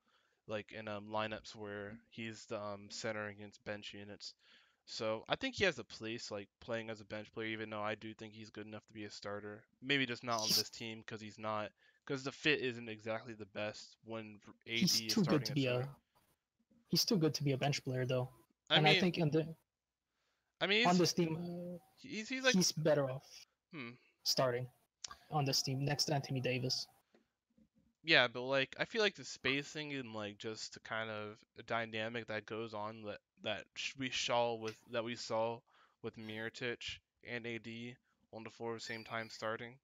Speaker 1: like in lineups where he's the center against bench units. So I think he has a place like playing as a bench player, even though I do think he's good enough to be a starter. Maybe just not on
Speaker 3: He's
Speaker 1: this team because the fit isn't exactly the best when AD
Speaker 3: he's
Speaker 1: is
Speaker 3: too good
Speaker 1: starting
Speaker 3: to
Speaker 1: at
Speaker 3: be
Speaker 1: center.
Speaker 3: a bench player though,
Speaker 1: I
Speaker 3: and I
Speaker 1: mean,
Speaker 3: think
Speaker 1: I mean,
Speaker 3: on this team
Speaker 1: he's like,
Speaker 3: he's better off
Speaker 1: hmm,
Speaker 3: starting on this team next to Anthony Davis.
Speaker 1: yeah, but like I feel like the spacing and like just the kind of dynamic that goes on that we saw with Mirotic and AD on the floor at the same time starting,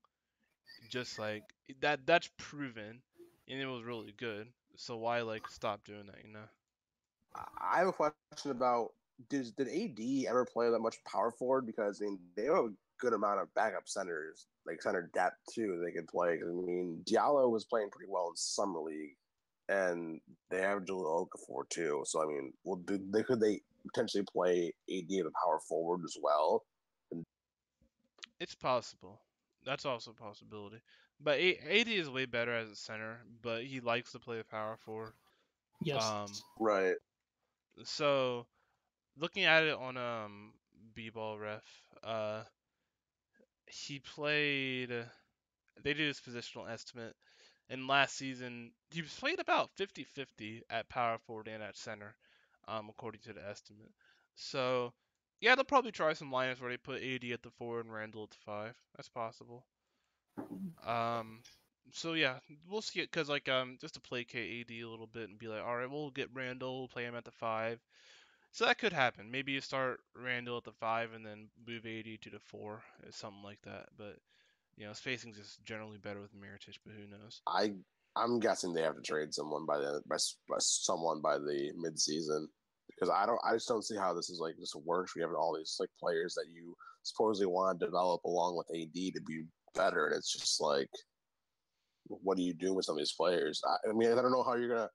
Speaker 1: just like that's proven, and it was really good. So why like stop doing that, you know?
Speaker 2: I have a question about did AD ever play that much power forward? Because I mean they have a good amount of backup centers, like center depth too. They could play. I mean Diallo was playing pretty well in summer league, and they have Jahlil Okafor too. So I mean, could they potentially play AD at a power forward as well?
Speaker 1: It's possible. That's also a possibility. But AD is way better as a center, but he likes to play the power forward.
Speaker 3: Yes,
Speaker 1: Um,
Speaker 2: Right.
Speaker 1: so looking at it on B-ball ref, he played. They did his positional estimate, and last season he played about 50-50 at power forward and at center, according to the estimate. So yeah, they'll probably try some lineups where they put AD at the 4 and Randall at the 5. That's possible. Um, so yeah, we'll see it because like just to placate AD a little bit and be like, all right, we'll get Randall, we'll play him at the 5. So that could happen. Maybe you start Randall at the 5 and then move AD to the 4, or something like that. But spacing's just generally better with Mirotic, but who knows?
Speaker 2: I'm guessing they have to trade someone by someone by the midseason because I just don't see how this works. We have all these like players that you supposedly want to develop along with AD to be better, and it's just like, what do you do with some of these players? I mean, I don't know how you're gonna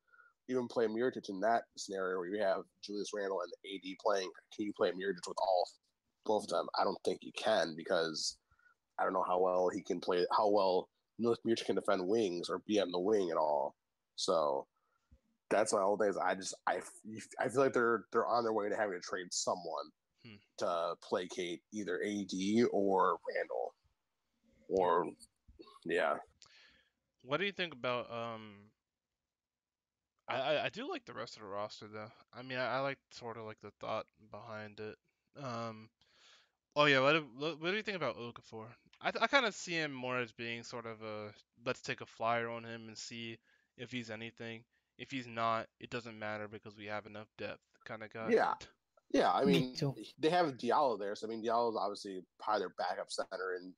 Speaker 2: even play Mirotic in that scenario where you have Julius Randle and AD playing. Can you play Mirotic with both of them? I don't think you can because I don't know how well he can play, how well Mirotic can defend wings or be on the wing at all. So That's my whole thing. Is I feel like they're on their way to having to trade someone to placate either AD or Randall, or yeah.
Speaker 1: What do you think about I do like the rest of the roster though. I mean, I like sort of like the thought behind it. Um, oh yeah, what do you think about Okafor? I kind of see him more as being sort of a let's take a flyer on him and see if he's anything. If he's not, it doesn't matter because we have enough depth kind of guy.
Speaker 2: Yeah, yeah. I
Speaker 3: Me
Speaker 2: mean,
Speaker 3: too.
Speaker 2: they have Diallo there, so I mean, Diallo's obviously probably their backup center, and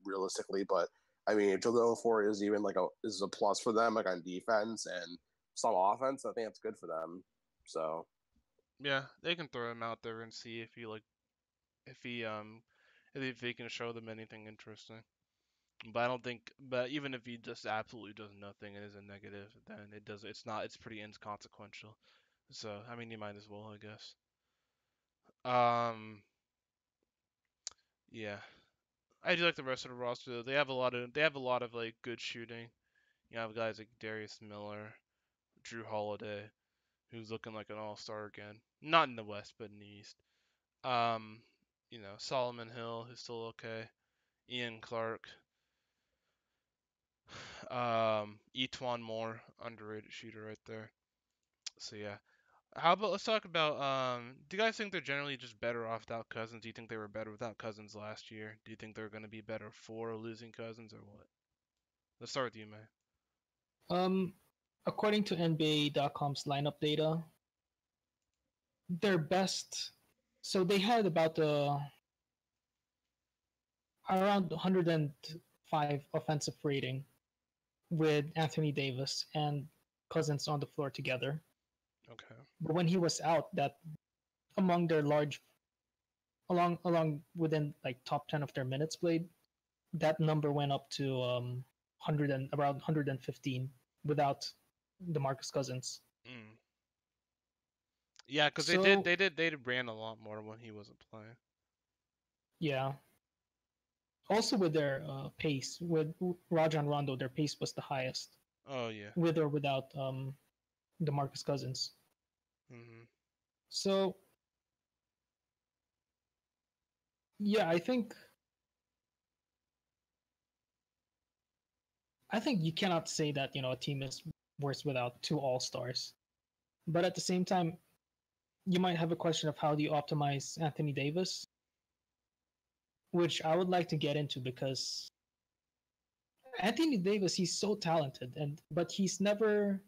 Speaker 2: realistically, but I mean, if Jaleel Four is even like a plus for them, like on defense and some offense, I think that's good for them. So
Speaker 1: Yeah, they can throw him out there and see if he like if he if he can show them anything interesting. But I don't think. But even if he just absolutely does nothing and is a negative, then it does. It's not. It's pretty inconsequential. So I mean, you might as well, I guess. Um, yeah, I do like the rest of the roster. Though. They have a lot of. They have a lot of like good shooting. You have guys like Darius Miller, Drew Holiday, who's looking like an all-star again. Not in the West, but in the East. Um, Solomon Hill is still okay. Ian Clark. Etwan Moore, underrated shooter right there. So yeah. How about let's talk about do you guys think they're generally just better off without Cousins? Do you think they were better without Cousins last year? Do you think they're going to be better for losing Cousins or what? Let's start with you, man.
Speaker 3: Um, according to NBA.com's lineup data, their best. So they had about around 105 offensive rating with Anthony Davis and Cousins on the floor together.
Speaker 1: Okay.
Speaker 3: But when he was out, that among their large, along within like top 10 of their minutes played, that number went up to 100 and around 115 without DeMarcus Cousins.
Speaker 1: Mm. Yeah, because
Speaker 3: So
Speaker 1: they ran a lot more when he wasn't playing.
Speaker 3: yeah. Also with their pace, with Rajon Rondo, their pace was the highest,
Speaker 1: Oh yeah.
Speaker 3: with or without DeMarcus Cousins.
Speaker 1: Mhm.
Speaker 3: So yeah, I think you cannot say that a team is worse without two All Stars, but at the same time, you might have a question of how do you optimize Anthony Davis, which I would like to get into because Anthony Davis, he's so talented, but he's never.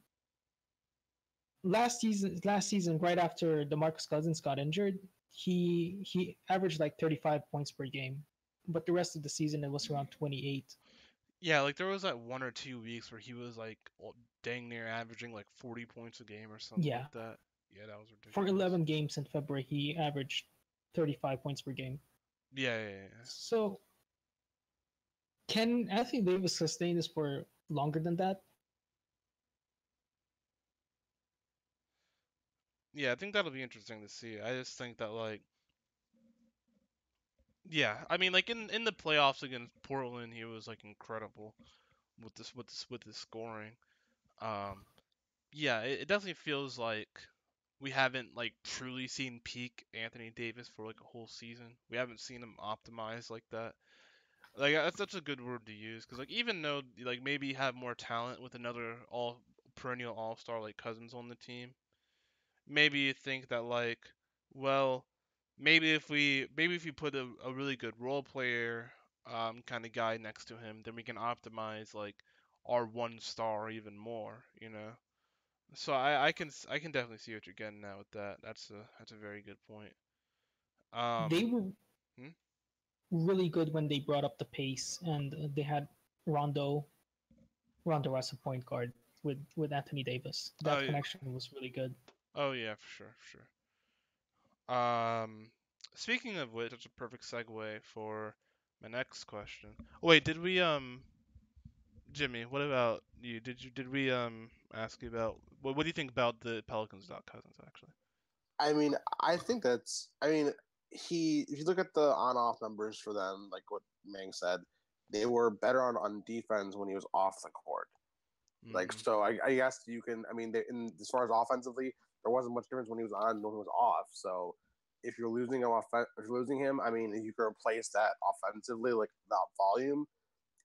Speaker 3: Last season, right after DeMarcus Cousins got injured, he averaged like 35 points per game, but the rest of the season it was around 28.
Speaker 1: Yeah, like there was that 1 or 2 weeks where he was like dang near averaging like 40 points a game or something
Speaker 3: Yeah,
Speaker 1: like that. Yeah, that was
Speaker 3: for
Speaker 1: ridiculous.
Speaker 3: 11 games in February, he averaged 35 points per game.
Speaker 1: Yeah, yeah, yeah.
Speaker 3: So can Anthony Davis sustain this for longer than that?
Speaker 1: Yeah, I think that'll be interesting to see. I just think that like yeah, I mean like in the playoffs against Portland, he was like incredible with this scoring. Um yeah, it definitely feels like we haven't like truly seen peak Anthony Davis for like a whole season. We haven't seen him optimize like that. Like that's such a good word to use because like even though like maybe you have more talent with another all perennial all-star like Cousins on the team, maybe you think that like, well, maybe if we put a really good role player kind of guy next to him, then we can optimize like our one star even more, you know. So I can definitely see what you're getting at with that. That's a very good point.
Speaker 3: They
Speaker 1: Um,
Speaker 3: were
Speaker 1: hmm?
Speaker 3: really good when they brought up the pace, and they had Rondo Rondo as a point guard with Anthony Davis.
Speaker 1: Oh
Speaker 3: That
Speaker 1: yeah,
Speaker 3: connection was really good.
Speaker 1: oh yeah, for sure. Speaking of which, that's a perfect segue for my next question. Wait, did we Jimmy, what about you? Did we ask you about what do you think about the Pelicans without Cousins actually?
Speaker 2: I mean, I think that's. I mean, if you look at the on-off numbers for them, like what Mang said, they were better on defense when he was off the court. Like,
Speaker 1: Mm-hmm.
Speaker 2: so I guess you can. I mean, as far as offensively, there wasn't much difference when he was on and when he was off. So if you're losing him, I mean, if you can replace that offensively, like without volume,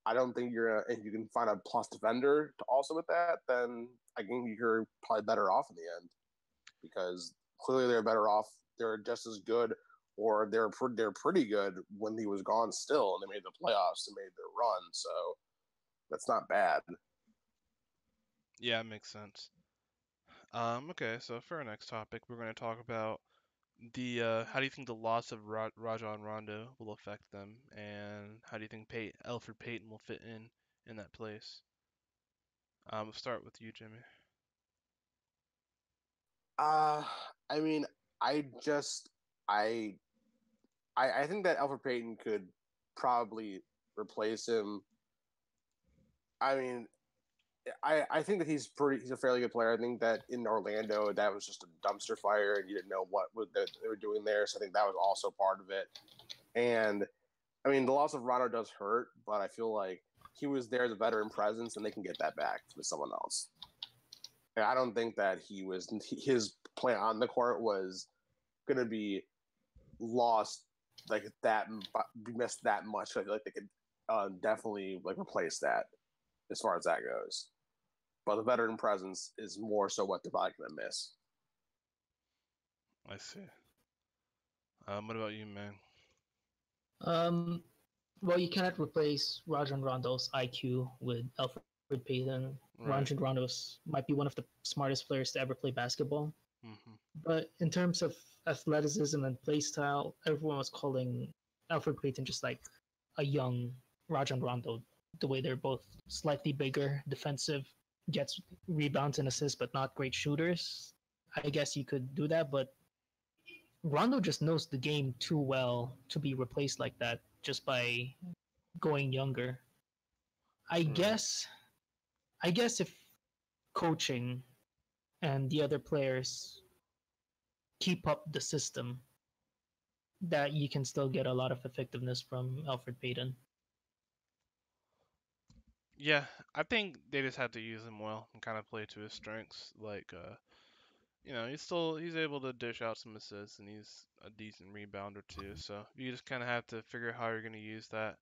Speaker 2: I don't think you're. If you can find a plus defender to also with that, then I think you're probably better off in the end because clearly they're better off. They're just as good, or they're pretty good when he was gone still, and they made the playoffs and made their run. So that's not bad.
Speaker 1: Yeah, it makes sense. Okay, so for our next topic, we're going to talk about the how do you think the loss of Rajon Rondo will affect them, and how do you think Alfred Payton will fit in that place? We'll start with you, Jimmy.
Speaker 2: Uh, I mean, I just I I think that Alfred Payton could probably replace him. I mean, I think that he's a fairly good player. I think that in Orlando that was just a dumpster fire and you didn't know what they were doing there. So I think that was also part of it. And I mean, the loss of Rondo does hurt, but I feel like he was there as a veteran presence, and they can get that back with someone else. And I don't think that his play on the court was going to be lost like that, be missed that much. I feel like they could definitely like replace that as far as that goes. But the veteran presence is more so what they're probably going to miss.
Speaker 1: I see. What about you, man?
Speaker 3: Um, well, you cannot replace Rajon Rondo's IQ with Alfred Payton.
Speaker 1: Right.
Speaker 3: Rajon Rondo's might be one of the smartest players to ever play basketball.
Speaker 1: Mm-hmm.
Speaker 3: But in terms of athleticism and play style, everyone was calling Alfred Payton just like a young Rajon Rondo. The way they're both slightly bigger, defensive, gets rebounds and assists, but not great shooters. I guess you could do that, but Rondo just knows the game too well to be replaced like that just by going younger. I
Speaker 1: Right.
Speaker 3: guess I guess if coaching and the other players keep up the system, that you can still get a lot of effectiveness from Alfred Payton.
Speaker 1: Yeah, I think they just have to use him well and kind of play to his strengths. Like, he's able to dish out some assists and he's a decent rebounder too. So you just kind of have to figure out how you're gonna use that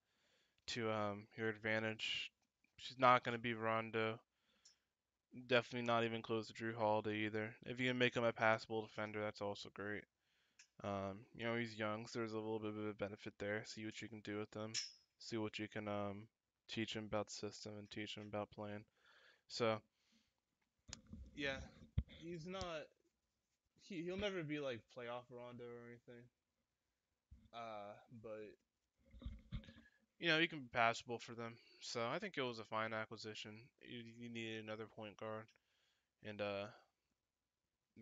Speaker 1: to your advantage. She's not gonna be Rondo. Definitely not even close to Drew Holiday either. If you can make him a passable defender, that's also great. He's young, so there's a little bit of a benefit there. See what you can do with him. See what you can teach him about the system and teach him about playing. So yeah, he's not. He'll never be like playoff Rondo or anything. But he can be passable for them. So I think it was a fine acquisition. You needed another point guard, and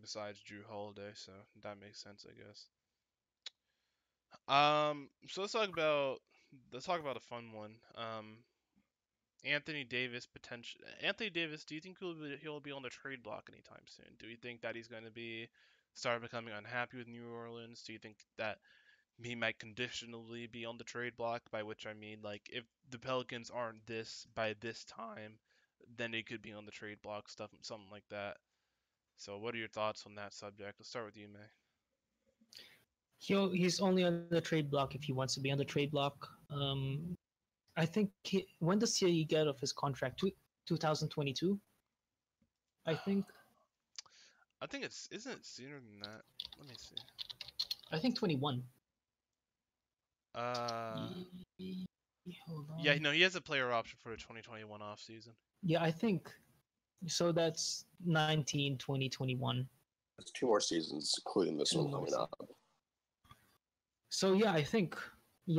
Speaker 1: besides Drew Holiday, so that makes sense, I guess. So let's talk about a fun one. Anthony Davis potential. Anthony Davis, do you think he'll be on the trade block anytime soon? Do you think that he's going to start becoming unhappy with New Orleans? Do you think that he might conditionally be on the trade block? By which I mean, like, if the Pelicans aren't this by this time, then he could be on the trade block, something like that. So, what are your thoughts on that subject? Let's start with you, May.
Speaker 3: He's only on the trade block if he wants to be on the trade block. I think when does he get off his contract? 2022, I think.
Speaker 1: I think isn't it sooner than that? Let me see.
Speaker 3: I think 21.
Speaker 1: Uh,
Speaker 3: Hold
Speaker 1: yeah,
Speaker 3: on.
Speaker 1: no, he has a player option for the 2021 offseason.
Speaker 3: Yeah, I think so. That's 19, 20, 21.
Speaker 2: It's 2 more seasons, including this
Speaker 3: Two
Speaker 2: one
Speaker 3: more
Speaker 2: coming
Speaker 3: seasons.
Speaker 2: up.
Speaker 3: So yeah, I think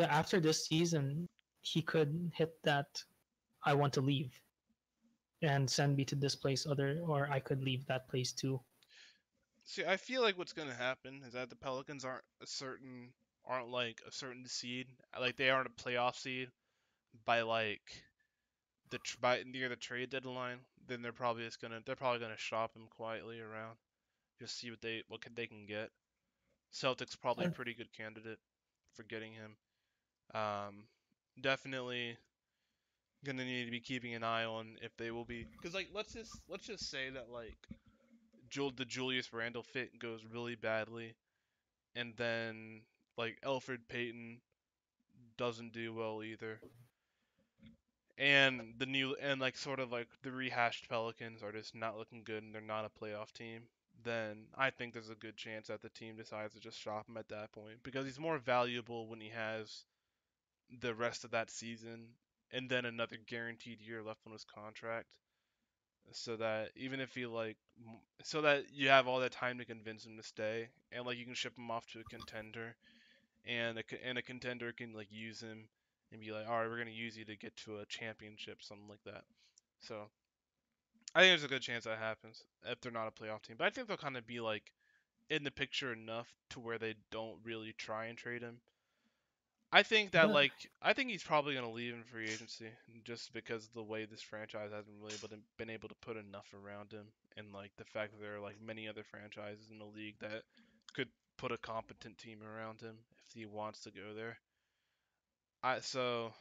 Speaker 3: after this season, he could hit that. I want to leave and send me to this place, or I could leave that place too.
Speaker 1: See, I feel like what's gonna happen is that the Pelicans aren't like a certain seed, like they aren't a playoff seed by like by near the trade deadline. Then they're probably gonna shop him quietly around, just see they can get. Celtics probably a
Speaker 3: And
Speaker 1: pretty good candidate for getting him. Um, definitely gonna need to be keeping an eye on if they will be, because like let's just say that like the Julius Randle fit goes really badly, and then like Elfrid Payton doesn't do well either, and like sort of like the rehashed Pelicans are just not looking good and they're not a playoff team, then I think there's a good chance that the team decides to just shop him at that point because he's more valuable when he has the rest of that season and then another guaranteed year left on his contract. So that even if he like, so that you have all that time to convince him to stay, and like you can ship him off to a contender, and a contender can like use him and be like, all right, we're gonna use you to get to a championship, something like that. So I think there's a good chance that happens if they're not a playoff team. But I think they'll kind of be like in the picture enough to where they don't really try and trade him.
Speaker 3: But
Speaker 1: I think he's probably gonna leave in free agency just because of the way this franchise hasn't really been able to put enough around him, and like the fact that there are like many other franchises in the league that could put a competent team around him if he wants to go there. I so,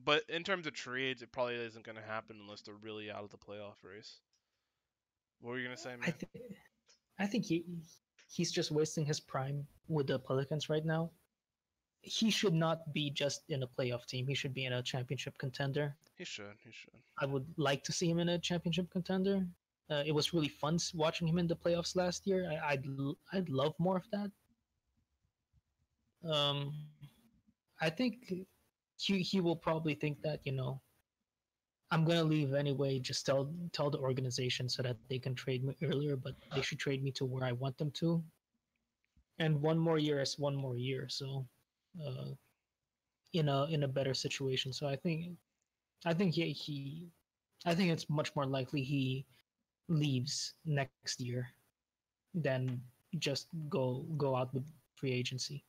Speaker 1: but in terms of trades, it probably isn't gonna happen unless they're really out of the playoff race. What were you gonna say,
Speaker 3: I
Speaker 1: man?
Speaker 3: think I think he's just wasting his prime with the Pelicans right now. He should not be just in a playoff team. He should be in a championship contender.
Speaker 1: He should. He should.
Speaker 3: I would like to see him in a championship contender. It was really fun watching him in the playoffs last year. I'd love more of that. Um, I think he will probably think that I'm gonna leave anyway. Just tell the organization so that they can trade me earlier, but they should trade me to where I want them to. And one more year is one more year, so uh, in a better situation. So I think I think it's much more likely he leaves next year than just go out with free agency.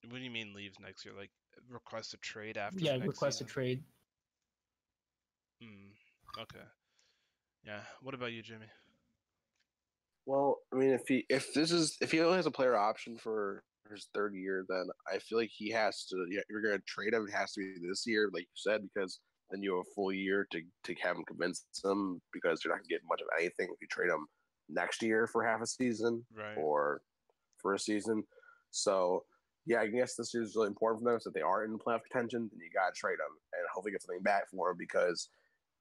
Speaker 1: What do you mean leaves next year? Like request a trade after the
Speaker 3: Yeah,
Speaker 1: next
Speaker 3: request a
Speaker 1: season?
Speaker 3: trade.
Speaker 1: Hmm. Okay. Yeah. What about you, Jimmy?
Speaker 2: Well, I mean, if he only has a player option for his third year, then I feel like he has to. Yeah, you're gonna trade him. It has to be this year, like you said, because then you have a full year to have him convince him. Because you're not gonna get much of anything if you trade him next year for half a season
Speaker 1: Right.
Speaker 2: or for a season. So yeah, I guess this year is really important for them. So if they are in playoff contention, then you gotta trade them and hopefully get something back for him because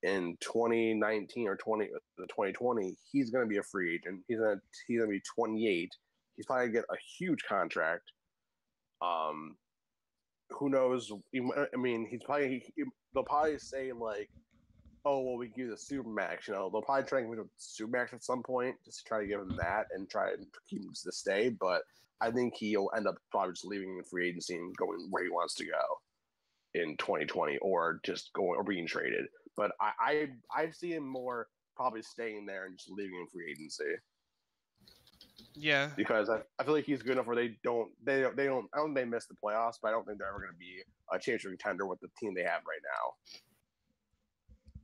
Speaker 2: in 2019 or 2020, he's going to be a free agent. He's going to be 28. He's probably going to get a huge contract. Um, who knows? I mean, they'll probably say like, "Oh, well, we give you the supermax." They'll probably try and give him supermax at some point just to try to give him that and try and keep him to stay. But I think he'll end up probably just leaving the free agency and going where he wants to go in 2020 or just going or being traded. But I see him more probably staying there and just leaving in free agency
Speaker 1: Yeah.
Speaker 2: because I feel like he's good enough where they don't I don't think they miss the playoffs, but I don't think they're ever going to be a championship contender with the team they have right now.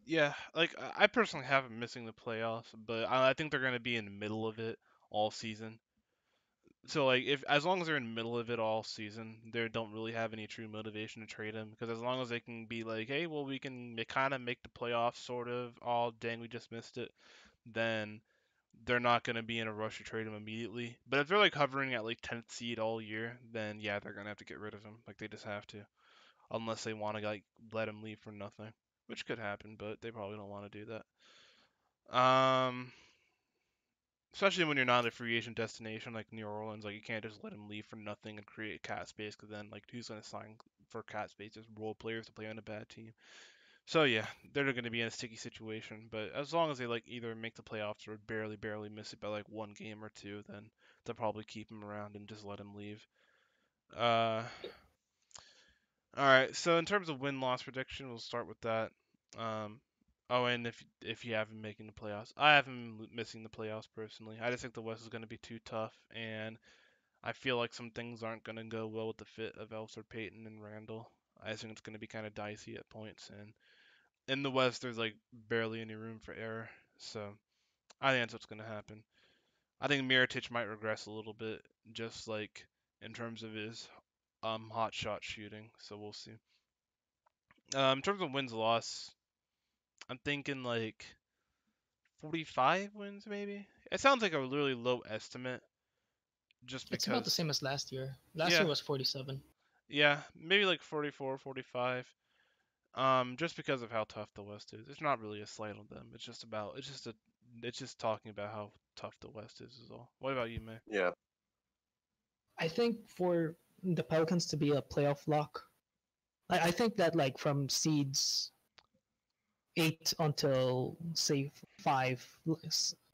Speaker 1: Yeah. Like I personally have him missing the playoffs, but I think they're gonna be in the middle of it all season. So like if as long as they're in the middle of it all season, they don't really have any true motivation to trade him because as long as they can be like, hey, well we can kind of make the playoffs sort of. Oh dang, we just missed it. Then they're not going to be in a rush to trade him immediately. But if they're like hovering at like 10th seed all year, then yeah, they're going to have to get rid of him. Like they just have to, unless they want to like let him leave for nothing, which could happen, but they probably don't want to do that. Especially when you're not a free agent destination like New Orleans, like you can't just let him leave for nothing and create cat space because then like who's going to sign for cat space as role players to play on a bad team? So yeah, they're going to be in a sticky situation. But as long as they like either make the playoffs or barely miss it by like one game or two, then they'll probably keep him around and just let him leave. Uh, all right. So in terms of win loss prediction, we'll start with that. Um, oh, and if you have him making the playoffs, I have him missing the playoffs personally. I just think the West is going to be too tough, and I feel like some things aren't going to go well with the fit of Elfrid Payton and Randall. I think it's going to be kind of dicey at points, and in the West, there's like barely any room for error. So I think that's what's going to happen. I think Mirotic might regress a little bit, just like in terms of his hot shot shooting. So we'll see. In terms of wins loss, I'm thinking like 45 wins maybe. It sounds like a really low estimate, just
Speaker 3: It's about the
Speaker 1: because.
Speaker 3: same as last year. Last
Speaker 1: Yeah,
Speaker 3: year was 47.
Speaker 1: yeah, maybe like 44, 45. Just because of how tough the West is. It's not really a slight on them. It's just talking about how tough the West is all. What about you, May?
Speaker 2: Yeah.
Speaker 3: I think for the Pelicans to be a playoff lock, I think that like from seeds 8 until say 5,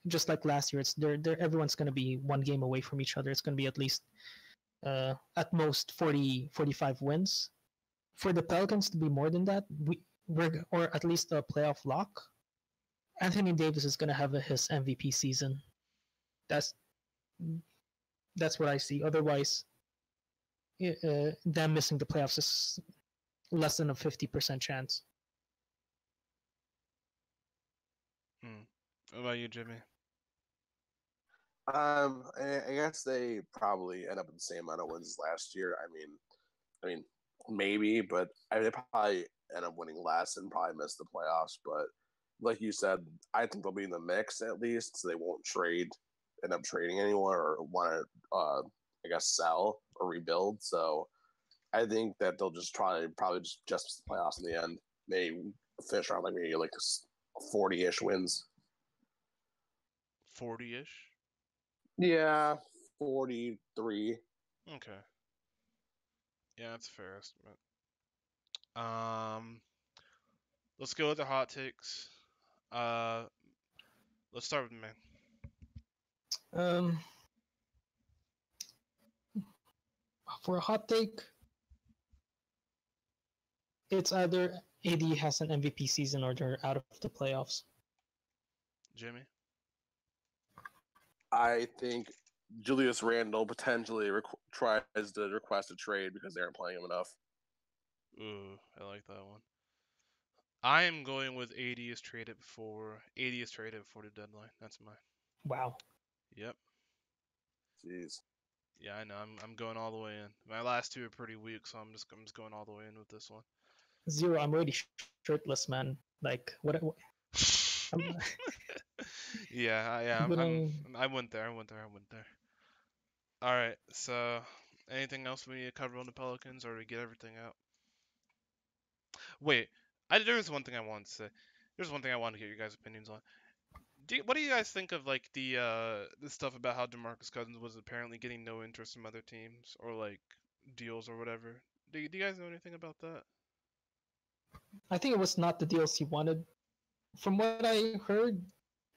Speaker 3: just like last year, it's they're everyone's going to be one game away from each other. It's going to be at least at most 40-45 wins. For the Pelicans to be more than that, or at least a playoff lock, Anthony Davis is going to have his MVP season. That's that's what I see. Otherwise, them missing the playoffs is less than a 50% chance.
Speaker 1: What about you, Jimmy?
Speaker 2: I guess they probably end up with the same amount of wins as last year. I mean, maybe, but they probably end up winning less and probably miss the playoffs. But like you said, I think they'll be in the mix at least, so they won't end up trading anyone or want to, I guess, sell or rebuild. So I think that they'll just probably just miss the playoffs in the end. Maybe finish around maybe like 40-ish wins.
Speaker 1: 40-ish?
Speaker 2: Yeah, 43.
Speaker 1: Okay. Yeah, that's a fair estimate. Um, let's go with the hot takes. Uh, let's start with May.
Speaker 3: Um, for a hot take, it's either AD has an MVP season or they're out of the playoffs.
Speaker 1: Jimmy?
Speaker 2: I think Julius Randle potentially tries to request a trade because they aren't playing him enough.
Speaker 1: Ooh, I like that one. I am going with AD is traded before the deadline. That's mine.
Speaker 3: Wow.
Speaker 1: Yep.
Speaker 2: Jeez.
Speaker 1: Yeah, I know. I'm going all the way in. My last two are pretty weak, so I'm just going all the way in with this one.
Speaker 3: Zero. I'm already shirtless, man. Like what? I'm,
Speaker 1: Yeah,
Speaker 3: I'm gonna.
Speaker 1: I went there. All right. So, anything else we need to cover on the Pelicans, or to get everything out? Wait, there was one thing I wanted to say. There's one thing I wanted to get your guys' opinions on. What do you guys think of like the stuff about how DeMarcus Cousins was apparently getting no interest from other teams or like deals or whatever? Do you guys know anything about that?
Speaker 3: I think it was not the deals he wanted. From what I heard,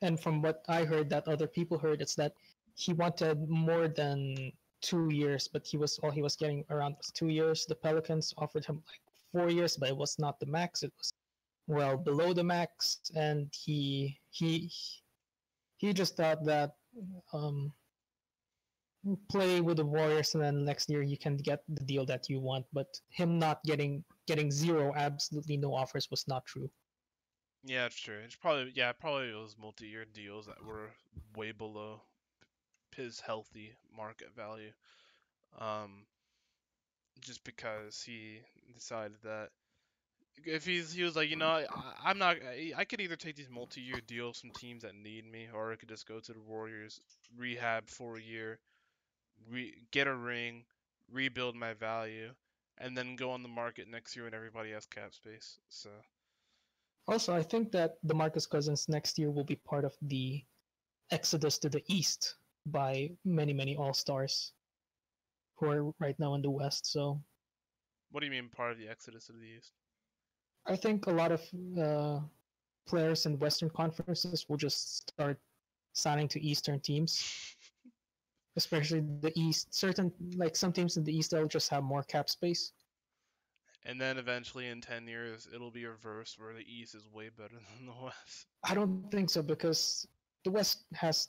Speaker 3: and from what I heard that other people heard, it's that he wanted more than 2 years, but all he was getting around was 2 years. The Pelicans offered him like 4 years, but it was not the max. It was well below the max, and he just thought that um, play with the Warriors, and then next year you can get the deal that you want. But him not getting zero, absolutely no offers was not true.
Speaker 1: Yeah, it's true. Probably those multi-year deals that were way below his healthy market value. Um, just because he decided that if he was like, I'm not, I could either take these multi-year deals from teams that need me, or I could just go to the Warriors, rehab for a year, get a ring, rebuild my value, and then go on the market next year when everybody has cap space. So
Speaker 3: Also, I think that DeMarcus Cousins next year will be part of the exodus to the East by many All Stars who are right now in the West. So
Speaker 1: what do you mean part of the exodus of the East?
Speaker 3: I think a lot of players in Western conferences will just start signing to Eastern teams, especially the East. Certain like some teams in the East, they'll just have more cap space.
Speaker 1: And then eventually in 10 years, it'll be reversed where the East is way better than the West.
Speaker 3: I don't think so because the West has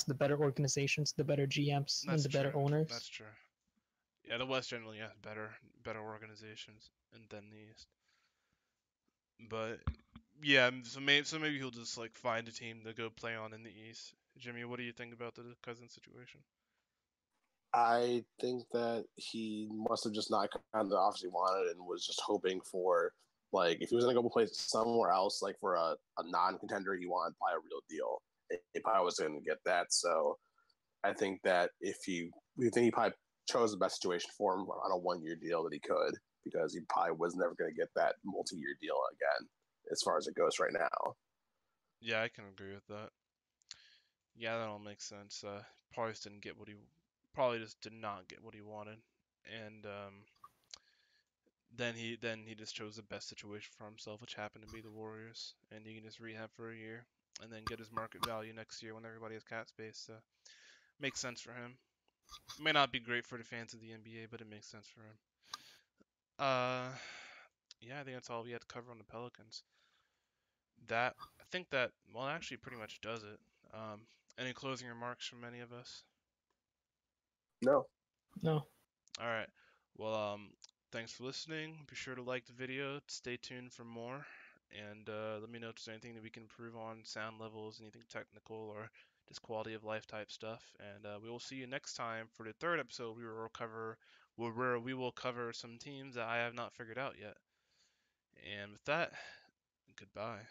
Speaker 3: the better organizations, the better GMs, and
Speaker 1: That's
Speaker 3: the
Speaker 1: true.
Speaker 3: better owners.
Speaker 1: That's true. Yeah, the West generally has better organizations than the East. But yeah, so maybe he'll just like find a team to go play on in the East. Jimmy, what do you think about the Cousins situation?
Speaker 2: I think that he must have just not gotten the offers he wanted and was just hoping for, like, if he was going to go play somewhere else, like for a non-contender, he wanted probably a real deal. He probably was going to get that. So I think that we think he probably chose the best situation for him on a 1-year deal that he could, because he probably was never going to get that multi-year deal again, as far as it goes right now.
Speaker 1: Yeah, I can agree with that. Yeah, that all makes sense. Probably just did not get what he wanted, and then he just chose the best situation for himself, which happened to be the Warriors, and he can just rehab for a year and then get his market value next year when everybody has cap space. So makes sense for him. May not be great for the fans of the NBA, but it makes sense for him. Yeah, I think that's all we had to cover on the Pelicans. I think that actually pretty much does it. Any closing remarks from any of us?
Speaker 2: No.
Speaker 3: No.
Speaker 1: All right. Well, thanks for listening. Be sure to like the video. Stay tuned for more. And let me know if there's anything that we can improve on, sound levels, anything technical, or just quality of life type stuff. And we will see you next time for the third episode. Where we will cover some teams that I have not figured out yet. And with that, goodbye.